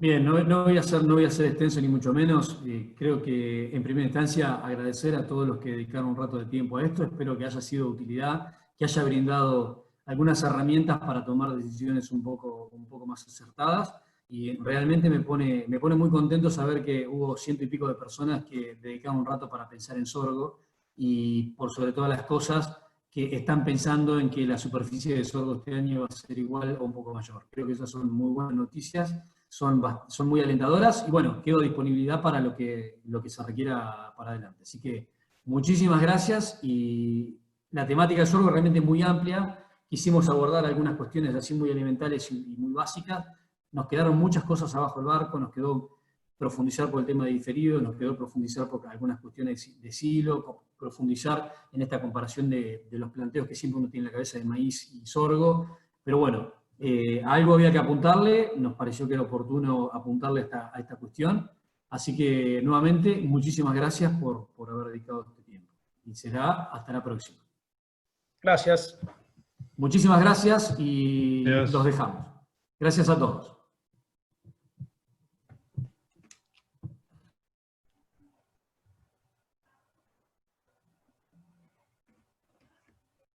S3: Bien, no voy a ser extenso ni mucho menos. Creo que en primera instancia agradecer a todos los que dedicaron un rato de tiempo a esto. Espero que haya sido de utilidad, que haya brindado algunas herramientas para tomar decisiones un poco más acertadas. Y realmente me pone muy contento saber que hubo 100 y pico de personas que dedicaron un rato para pensar en sorgo y por sobre todas las cosas que están pensando en que la superficie de sorgo este año va a ser igual o un poco mayor. Creo que esas son muy buenas noticias. Son muy alentadoras y bueno, quedo a disponibilidad para lo que se requiera para adelante. Así que muchísimas gracias y la temática del sorgo es realmente muy amplia. Quisimos abordar algunas cuestiones así muy elementales y muy básicas. Nos quedaron muchas cosas abajo del barco, nos quedó profundizar por el tema de diferido, nos quedó profundizar por algunas cuestiones de silo, profundizar en esta comparación de los planteos que siempre uno tiene en la cabeza de maíz y sorgo. Pero bueno, algo había que apuntarle, nos pareció que era oportuno apuntarle a esta cuestión. Así que, nuevamente, muchísimas gracias por haber dedicado este tiempo. Y será hasta la próxima.
S2: Gracias.
S3: Muchísimas gracias y
S1: Adiós.
S3: los dejamos. Gracias a todos.